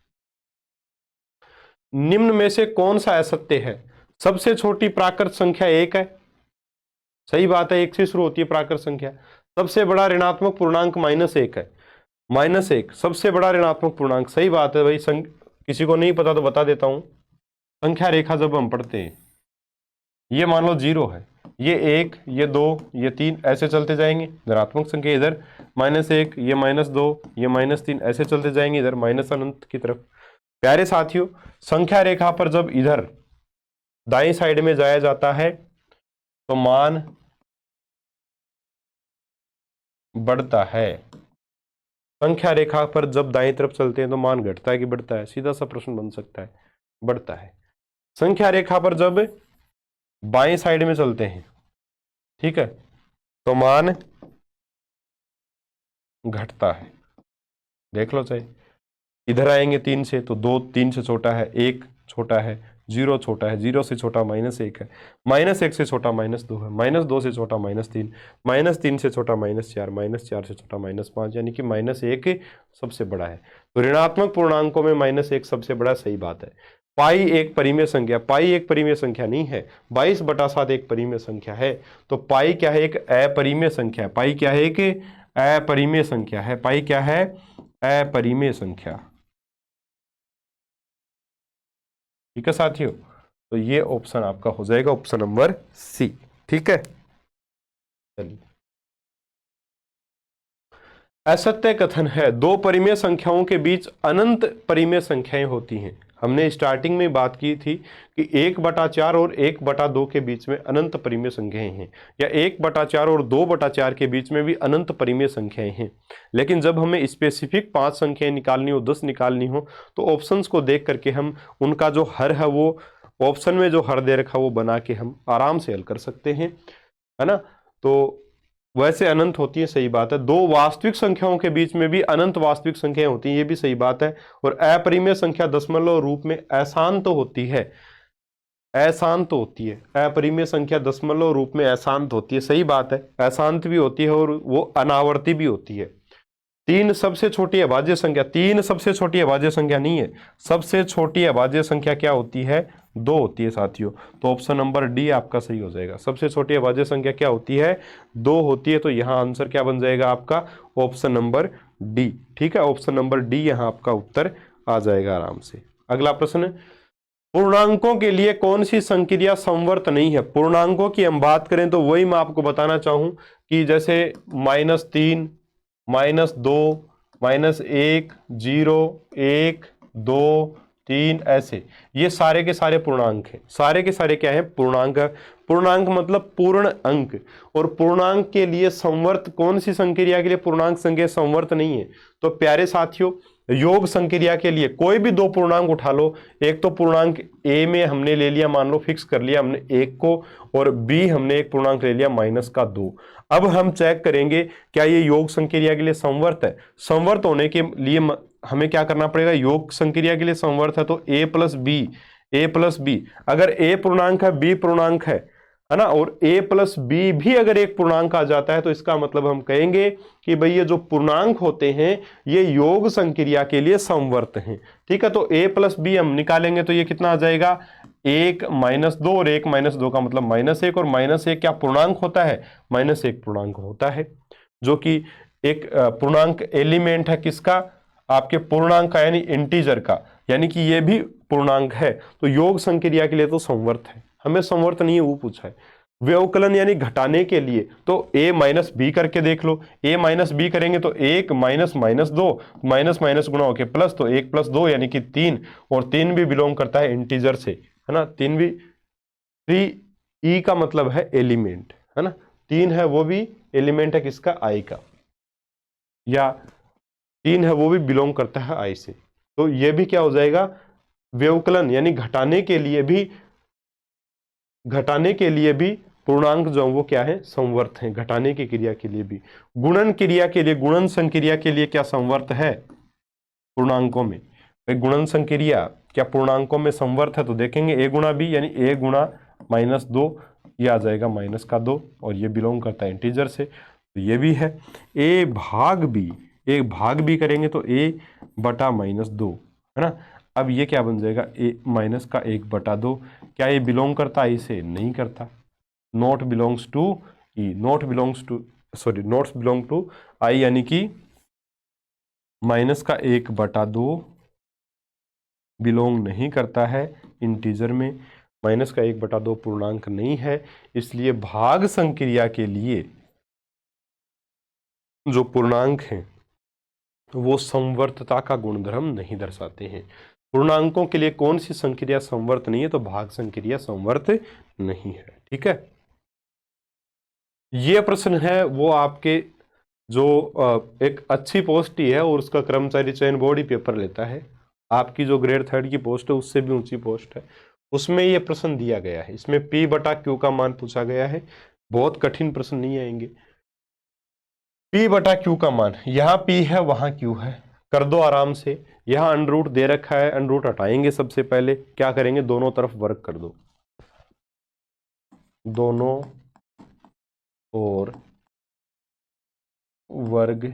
निम्न में से कौन सा असत्य है? सबसे छोटी प्राकृत संख्या 1 है, सही बात है, 1 से शुरू होती है प्राकृत संख्या। सबसे बड़ा ऋणात्मक पूर्णांक -1 है, -1 सबसे बड़ा ऋणात्मक पूर्णांक, सही बात है भाई। किसी को नहीं पता तो बता देता हूं। संख्या रेखा जब हम पढ़ते हैं, ये मान लो 0 है, ये 1, ये 2, ये 3, ऐसे चलते जाएंगे। धनात्मक संख्या इधर -1, ये -2, ये -3, ऐसे चलते जाएंगे इधर माइनस अनंत की तरफ। प्यारे साथियों, संख्या रेखा पर जब इधर दाईं साइड में जाया जाता है तो मान बढ़ता है, संख्या रेखा पर जब दाईं तरफ चलते हैं तो मान घटता है कि बढ़ता है? सीधा सा प्रश्न बन सकता है, बढ़ता है। संख्या रेखा पर जब बाएं साइड में चलते हैं, ठीक है, तो मान घटता है। देख लो चाहे, इधर आएंगे 3 से तो 2 3 से छोटा है, 1 छोटा है, 0 छोटा है, 0 से छोटा -1 है, -1 से छोटा -2 है, -2 से छोटा -3, -3 से छोटा -4, -4 से छोटा -5, यानी कि -1 सबसे बड़ा है। तो ऋणात्मक पूर्णांकों में -1 सबसे बड़ा, सही बात है। पाई एक परिमेय संख्या, पाई एक परिमेय संख्या नहीं है, 22/7 एक परिमेय संख्या है। तो पाई क्या है? एक अपरिमेय संख्या है। पाई क्या है? एक अपरिमेय संख्या है। पाई क्या है? अपरिमेय संख्या। ठीक है साथियों, तो ये ऑप्शन आपका हो जाएगा ऑप्शन नंबर सी। ठीक है, चलिए। असत्य कथन है, दो परिमेय संख्याओं के बीच अनंत परिमेय संख्याएं होती हैं। हमने स्टार्टिंग में बात की थी कि 1/4 और 1/2 के बीच में अनंत परिमेय संख्याएं हैं, या 1/4 और 2/4 के बीच में भी अनंत परिमेय संख्याएं हैं। लेकिन जब हमें स्पेसिफिक 5 संख्याएं निकालनी हो, 10 निकालनी हो, तो ऑप्शंस को देख करके हम उनका जो हर है वो ऑप्शन में जो हर दे रखा वो बना के हम आराम से हल कर सकते हैं, है ना। तो वैसे अनंत होती है, सही बात है। दो वास्तविक संख्याओं के बीच में भी अनंत वास्तविक संख्याएं होती हैं, ये भी सही बात है। और अपरिमेय संख्या दशमलव रूप में अशांत होती है, अशांत होती है। अपरिमेय संख्या दशमलव रूप में अशांत होती है, सही बात है, अशांत भी होती है और वो अनावर्ती भी होती है। 3 सबसे छोटी अभाज्य संख्या, 3 सबसे छोटी अभाज्य संख्या नहीं है, सबसे छोटी अभाज्य संख्या क्या होती है? 2 होती है साथियों। तो ऑप्शन नंबर डी आपका सही हो जाएगा। सबसे छोटी अभाज्य संख्या क्या होती है? 2 होती है। तो यहां आंसर क्या बन जाएगा आपका? Option number D. ठीक है, ऑप्शन नंबर डी यहां आपका उत्तर आ जाएगा आराम से। अगला प्रश्न, पूर्णांकों के लिए कौन सी संक्रिया संवर्त नहीं है? पूर्णांकों की हम बात करें तो वही मैं आपको बताना चाहूं कि जैसे -3, -2, -1, 0, 1, 2, 3, ऐसे ये सारे के सारे पूर्णांक हैं। सारे के सारे क्या है? पूर्णांक। पूर्णांक मतलब पूर्ण अंक। और पूर्णांक के लिए संवर्त, कौन सी संक्रिया के लिए पूर्णांक संख्या संवर्त नहीं है? तो प्यारे साथियों, योग संक्रिया के लिए कोई भी दो पूर्णांक उठा लो। एक तो पूर्णांक ए में हमने ले लिया, मान लो फिक्स कर लिया हमने 1 को, और बी हमने एक पूर्णांक ले लिया -2। अब हम चेक करेंगे क्या ये योग संक्रिया के लिए संवर्त है। संवर्त होने के लिए हमें क्या करना पड़ेगा? योग संक्रिया के लिए संवर्त है तो a प्लस बी, अगर a पूर्णांक है, b पूर्णांक है ना, और a प्लस बी भी अगर एक पूर्णांक आ जाता है तो इसका मतलब हम कहेंगे कि भाई ये जो पूर्णांक होते हैं ये योग संक्रिया के लिए संवर्त हैं। ठीक है, तो a प्लस बी हम निकालेंगे तो ये कितना आ जाएगा? 1 -2, और 1 -2 का मतलब -1, और -1 क्या पूर्णांक होता है? -1 पूर्णांक होता है, जो कि एक पूर्णांक एलिमेंट है किसका? आपके पूर्णांक का, यानी इंटीजर का, यानी कि ये भी पूर्णांक है। तो योग संक्रिया के लिए तो संवर्त है, हमें संवर्त नहीं है वो पूछा है। व्यवकलन यानी घटाने के लिए तो a माइनस बी करके देख लो। a माइनस बी करेंगे तो 1 -2, माइनस माइनस गुणा होके प्लस, तो 1 + 2 यानी कि 3, और 3 भी बिलोंग करता है इंटीजर से, है ना। 3 भी, 3 का मतलब है एलिमेंट, है ना। 3 है वो भी एलिमेंट है किसका? i का, या 3 है वो भी बिलोंग करता है i से। तो ये भी क्या हो जाएगा? व्यवकलन यानी घटाने के लिए भी पूर्णांक जो वो क्या है, संवर्त है, घटाने की क्रिया के लिए भी। गुणन क्रिया के लिए, गुणन संक्रिया के लिए क्या संवर्त है पूर्णांकों में? गुणन संक्रिया क्या पूर्णांकों में संवर्त है? तो देखेंगे a गुणा बी यानी a गुणा -2, ये आ जाएगा -2, और ये बिलोंग करता है इंटीजर से, तो ये भी है। a भाग b करेंगे तो a बटा -2 है ना। अब ये क्या बन जाएगा, a माइनस का 1/2। क्या ये बिलोंग करता है इसे? नहीं करता। Not belongs to E, not belong to I, यानी कि माइनस का 1/2 बिलोंग नहीं करता है इंटीजर में। माइनस का 1/2 पूर्णांक नहीं है, इसलिए भाग संक्रिया के लिए जो पूर्णांक हैं वो संवर्तता का गुणधर्म नहीं दर्शाते हैं। पूर्णांकों के लिए कौन सी संक्रिया संवर्त नहीं है? तो भाग संक्रिया संवर्त नहीं है। ठीक है, ये प्रश्न है वो आपके जो एक अच्छी पोस्ट ही है और उसका कर्मचारी चयन बोर्ड ही पेपर लेता है। आपकी जो ग्रेड 3 की पोस्ट है उससे भी ऊंची पोस्ट है, उसमें ये प्रश्न दिया गया है। इसमें P/Q का मान पूछा गया है, बहुत कठिन प्रश्न नहीं आएंगे। P/Q का मान, यहाँ P है वहां Q है, कर दो आराम से। यहाँ अंडर दे रखा है, अंडर हटाएंगे। सबसे पहले क्या करेंगे, दोनों तरफ वर्ग कर दो, दोनों और वर्ग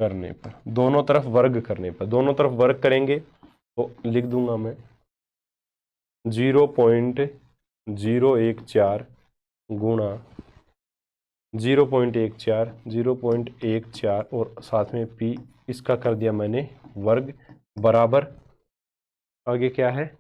करने पर, दोनों तरफ वर्ग करने पर, दोनों तरफ वर्ग करेंगे तो लिख दूंगा मैं 0.014 गुणा 0.14 और साथ में P, इसका कर दिया मैंने वर्ग, बराबर आगे क्या है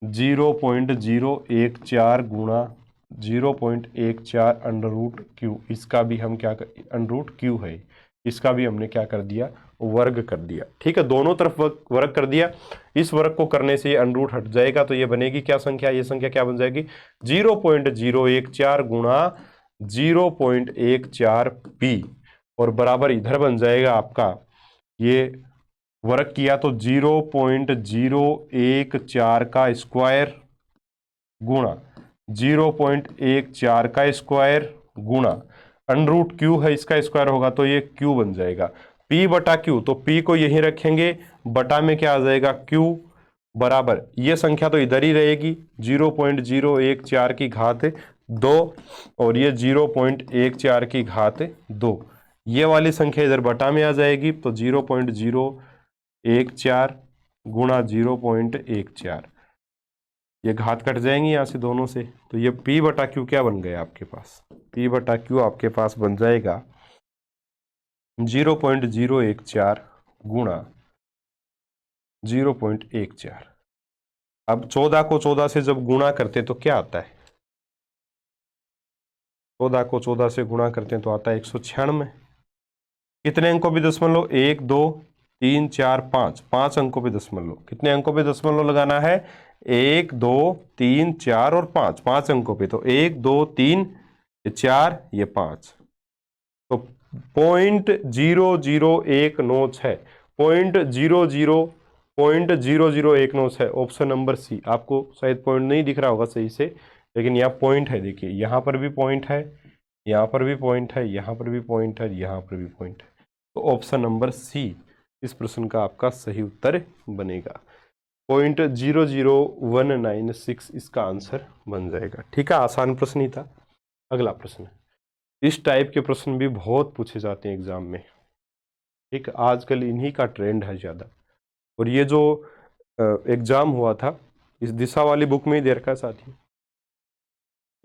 0.014 गुणा 0.14 अंडर Q, इसका भी हम क्या कर, अंडर Q है, इसका भी हमने क्या कर दिया, वर्ग कर दिया। ठीक है, दोनों तरफ वर्ग कर दिया। इस वर्ग को करने से अंडर हट जाएगा, तो ये बनेगी क्या संख्या, ये संख्या क्या बन जाएगी 0.014 गुणा 0.14 P, और बराबर इधर बन जाएगा आपका, ये वर्ग किया तो 0.014 का स्क्वायर गुणा 0.14 का स्क्वायर गुणा अंडर Q है, इसका स्क्वायर होगा तो ये Q बन जाएगा। P/Q, तो P को यहीं रखेंगे, बटा में क्या आ जाएगा Q, बराबर ये संख्या तो इधर ही रहेगी 0.014 की घात 2 और ये 0.14 की घात 2, ये वाली संख्या इधर बटा में आ जाएगी, तो 0.014 गुणा 0.14, ये घात कट जाएंगी यहाँ से दोनों से, तो ये P/Q क्या बन गया आपके पास, P/Q आपके पास बन जाएगा 0.014 गुणा 0.14। अब 14 को 14 से जब गुणा करते तो क्या आता है, 14 को 14 से गुणा करते हैं तो आता है 196। कितने अंकों पे दशमलव, 1 2 3 4 5, 5 अंकों पे दशमलव। कितने अंकों पे दशमलव लगाना है, 1 2 3 4 और 5, 5 अंकों पे, तो 1 2 3 4 ये 5, तो 0.0019 0.0019 है ऑप्शन नंबर सी। आपको शायद पॉइंट नहीं दिख रहा होगा सही से, लेकिन यहाँ पॉइंट है, देखिए यहाँ पर भी पॉइंट है, यहाँ पर भी पॉइंट है, यहाँ पर भी पॉइंट है, यहाँ पर भी पॉइंट है, तो ऑप्शन नंबर सी इस प्रश्न का आपका सही उत्तर बनेगा। 0.00196 इसका आंसर बन जाएगा। ठीक है, आसान प्रश्न ही था। अगला प्रश्न, इस टाइप के प्रश्न भी बहुत पूछे जाते हैं एग्जाम में। ठीक, आजकल इन्हीं का ट्रेंड है ज़्यादा। और ये जो एग्जाम हुआ था इस दिशा वाली बुक में ही दे रखा है साथी,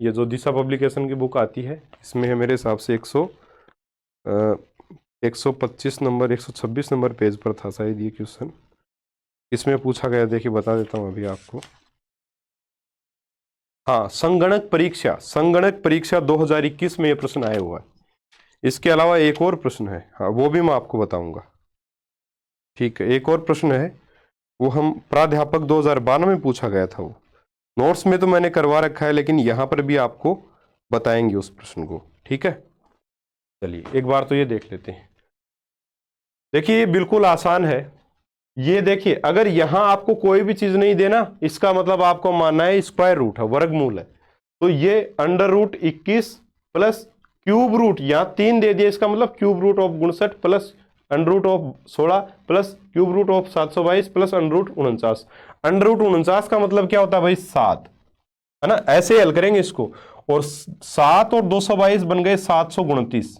ये जो दिशा पब्लिकेशन की बुक आती है इसमें है मेरे हिसाब से 125 नंबर 126 नंबर पेज पर था शायद ये क्वेश्चन। इसमें पूछा गया, देखिए बता देता हूँ अभी आपको। हाँ, संगणक परीक्षा 2021 में ये प्रश्न आया हुआ है। इसके अलावा एक और प्रश्न है, हाँ वो भी मैं आपको बताऊंगा। ठीक है, एक और प्रश्न है, वो हम प्राध्यापक 2012 में पूछा गया था, वो नोट्स में तो मैंने करवा रखा है, लेकिन यहाँ पर भी आपको बताएंगे उस प्रश्न को। ठीक है, चलिए एक बार तो ये देख लेते हैं। देखिए ये बिल्कुल आसान है। ये देखिए, अगर यहां आपको कोई भी चीज नहीं देना, इसका मतलब आपको मानना है स्क्वायर रूट है, वर्गमूल है। तो ये under root 21 plus cube root, यहां 3 दे दिया, इसका मतलब cube root of 59 plus under root of 16 plus cube root of 722 plus under root 49। Under root 49 का मतलब क्या होता है भाई 7, है ना, ऐसे हल करेंगे इसको। और 7 और 222 बन गए 729,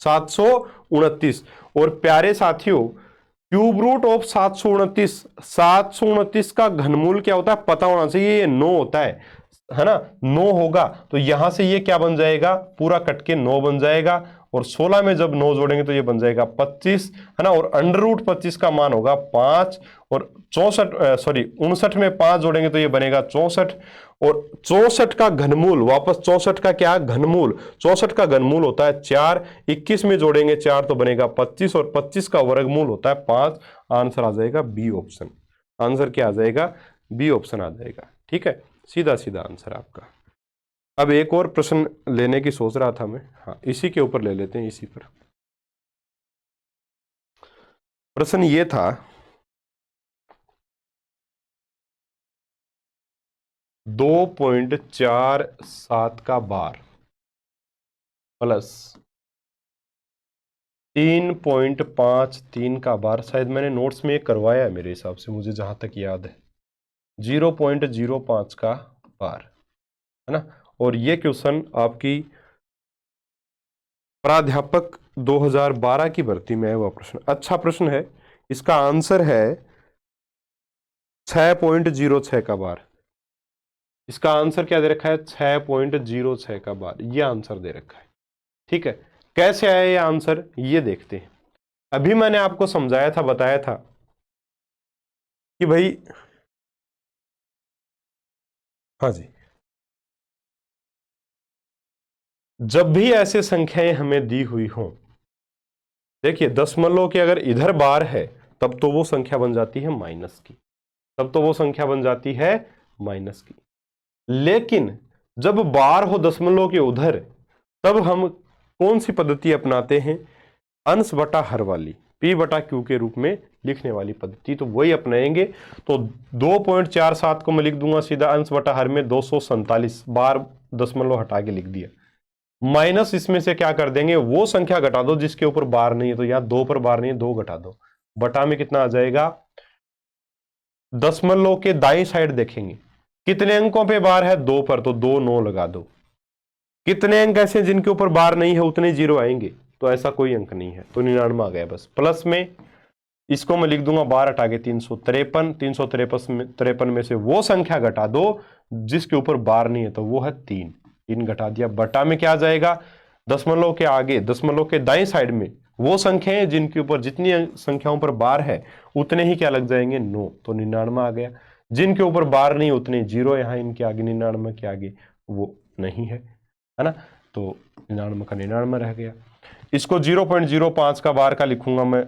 729। और प्यारे साथियों क्यूब रूट ऑफ 729, 729 का घनमूल क्या होता है पता होना चाहिए, ये 9 होता है ना, 9 होगा। तो यहां से ये क्या बन जाएगा, पूरा कट के 9 बन जाएगा। और 16 में जब 9 जोड़ेंगे तो ये बन जाएगा 25, है ना। और अंडर रूट 25 का मान होगा 5। और 59 में 5 जोड़ेंगे तो ये बनेगा 64। और 64 का घनमूल, वापस 64 का क्या घनमूल, 64 का घनमूल होता है 4। 21 में जोड़ेंगे 4 तो बनेगा 25, और 25 का वर्गमूल होता है 5। आंसर आ जाएगा बी ऑप्शन। आंसर क्या आ जाएगा, बी ऑप्शन आ जाएगा। ठीक है, सीधा सीधा आंसर आपका। अब एक और प्रश्न लेने की सोच रहा था मैं, हाँ इसी के ऊपर ले लेते हैं, इसी पर। प्रश्न ये था 2.47 का बार प्लस 3.53 का बार, शायद मैंने नोट्स में करवाया है मेरे हिसाब से, मुझे जहां तक याद है 0.05 का बार, है ना। और ये क्वेश्चन आपकी प्राध्यापक 2012 की भर्ती में है वह प्रश्न। अच्छा प्रश्न है, इसका आंसर है 6.06 का बार। इसका आंसर क्या दे रखा है, 6.06 का बार, ये आंसर दे रखा है। ठीक है, कैसे आया ये आंसर ये देखते हैं। अभी मैंने आपको समझाया था, बताया था कि भाई, हाँ जी, जब भी ऐसे संख्याएं हमें दी हुई हों, देखिए दशमलव के अगर इधर बार है तब तो वो संख्या बन जाती है माइनस की, तब तो वो संख्या बन जाती है माइनस की। लेकिन जब बार हो दशमलव के उधर, तब हम कौन सी पद्धति अपनाते हैं, अंश बटा हर वाली, P बटा Q के रूप में लिखने वाली पद्धति, तो वही अपनाएंगे। तो 2.47 को मैं लिख दूंगा सीधा अंश बटा हर में 247, बार दशमलव हटा के लिख दिया। माइनस इसमें से क्या कर देंगे, वो संख्या घटा दो जिसके ऊपर बार नहीं है, तो यहां 2 पर बार नहीं है, 2 घटा दो, बटा में कितना आ जाएगा, दशमलव के दाईं साइड देखेंगे कितने अंकों पे बार है, 2 पर, तो 2 9 लगा दो। कितने अंक ऐसे जिनके ऊपर बार नहीं है उतने जीरो आएंगे, तो ऐसा कोई अंक नहीं है, तो 99 आ गया बस। प्लस में इसको मैं लिख दूंगा बार हटा के 353, 353 में से वो संख्या घटा दो जिसके ऊपर बार नहीं है, तो वो है 3 घटा दिया। बटा में क्या आ जाएगा, दशमलव के आगे, दशमलव के दाएं साइड में वो संख्याएं जिनके ऊपर, जितनी संख्याओं पर बार है उतने ही क्या लग जाएंगे 9, तो 99 आ गया। जिनके ऊपर बार नहीं उतने जीरो, यहां इनके आगे 99 के आगे वो नहीं है ना, तो 99 का 99 रह गया। इसको 0.05 का बार का लिखूंगा मैं,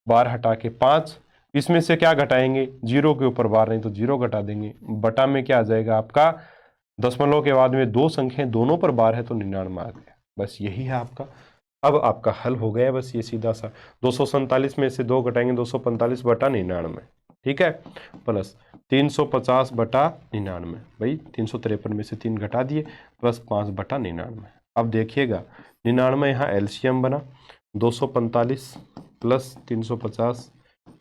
बार हटा के 5, इसमें से क्या घटाएंगे, जीरो के ऊपर बार नहीं तो जीरो घटा देंगे। बटा में क्या आ जाएगा आपका, दशमलव के बाद में दो संख्याएं दोनों पर बार है तो 99 आ गया। बस यही है आपका, अब आपका हल हो गया। बस ये सीधा सा 247 में से 2 घटाएंगे 245 बटा 99, ठीक है, प्लस 350 बटा 99, भाई 353 में से 3 घटा दिए, प्लस 5 बटा 99। अब देखिएगा 99 यहाँ एलसीएम बना, 245 प्लस 350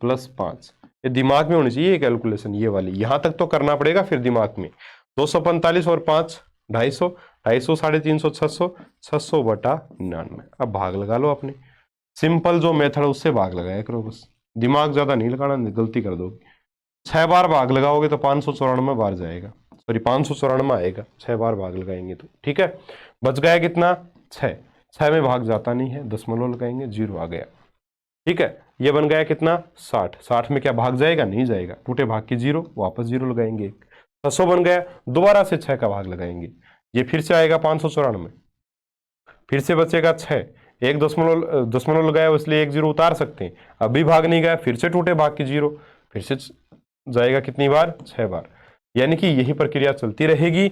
प्लस 5, ये दिमाग में होनी चाहिए कैलकुलेशन, ये वाली यहां तक तो करना पड़ेगा फिर दिमाग में। 245 और 5 250, 250 350 600, 600 बटा 99। अब भाग लगा लो अपने, सिंपल जो मेथड है उससे भाग लगाया करो, बस दिमाग ज्यादा नहीं लगाना, गलती कर दोगे। 6 बार भाग लगाओगे तो 594 बार जाएगा, सॉरी 594 आएगा, 6 बार भाग लगाएंगे तो, ठीक है। बच गया कितना, 6, 6 में भाग जाता नहीं है, दशमलव लगाएंगे 0 आ गया, ठीक है। ये बन गया कितना 60, 60 में क्या भाग जाएगा, नहीं जाएगा, टूटे भाग की 0, वापस 0 लगाएंगे। 600 बन गया, दोबारा से 6 का भाग लगाएंगे, ये फिर से आएगा 594, फिर से बचेगा 6, एक दशमलव लगाया इसलिए 1 0 उतार सकते हैं, अभी भाग नहीं गया, फिर से टूटे भाग की 0, फिर से जाएगा कितनी बार, 6 बार। यानी कि यही प्रक्रिया चलती रहेगी,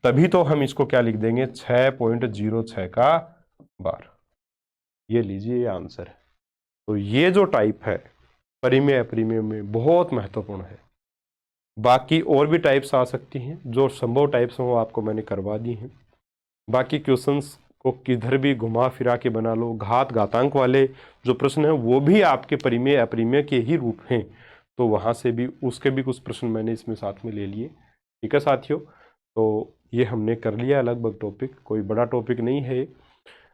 तभी तो हम इसको क्या लिख देंगे 6.06 का बार। ये लीजिए ये आंसर है। तो ये जो टाइप है परिमेय अपरिमेय में बहुत महत्वपूर्ण है। बाकी और भी टाइप्स आ सकती हैं, जो संभव टाइप्स हैं वो आपको मैंने करवा दी हैं। बाकी क्वेश्चंस को किधर भी घुमा फिरा के बना लो, घात घातांक वाले जो प्रश्न हैं वो भी आपके परिमेय अपरिमेय के ही रूप हैं, तो वहाँ से भी उसके भी कुछ प्रश्न मैंने इसमें साथ में ले लिए। ठीक है साथियों, तो ये हमने कर लिया लगभग टॉपिक, कोई बड़ा टॉपिक नहीं है।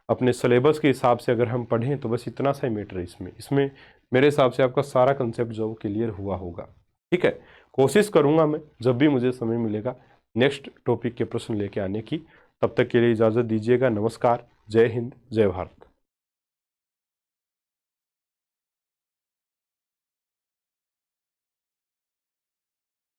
अपने सिलेबस के हिसाब से अगर हम पढ़ें तो बस इतना सा ही मैटर है इसमें मेरे हिसाब से आपका सारा कंसेप्ट जो क्लियर हुआ होगा। ठीक है, कोशिश करूंगा मैं जब भी मुझे समय मिलेगा नेक्स्ट टॉपिक के प्रश्न लेके आने की। तब तक के लिए इजाज़त दीजिएगा। नमस्कार, जय हिंद, जय भारत।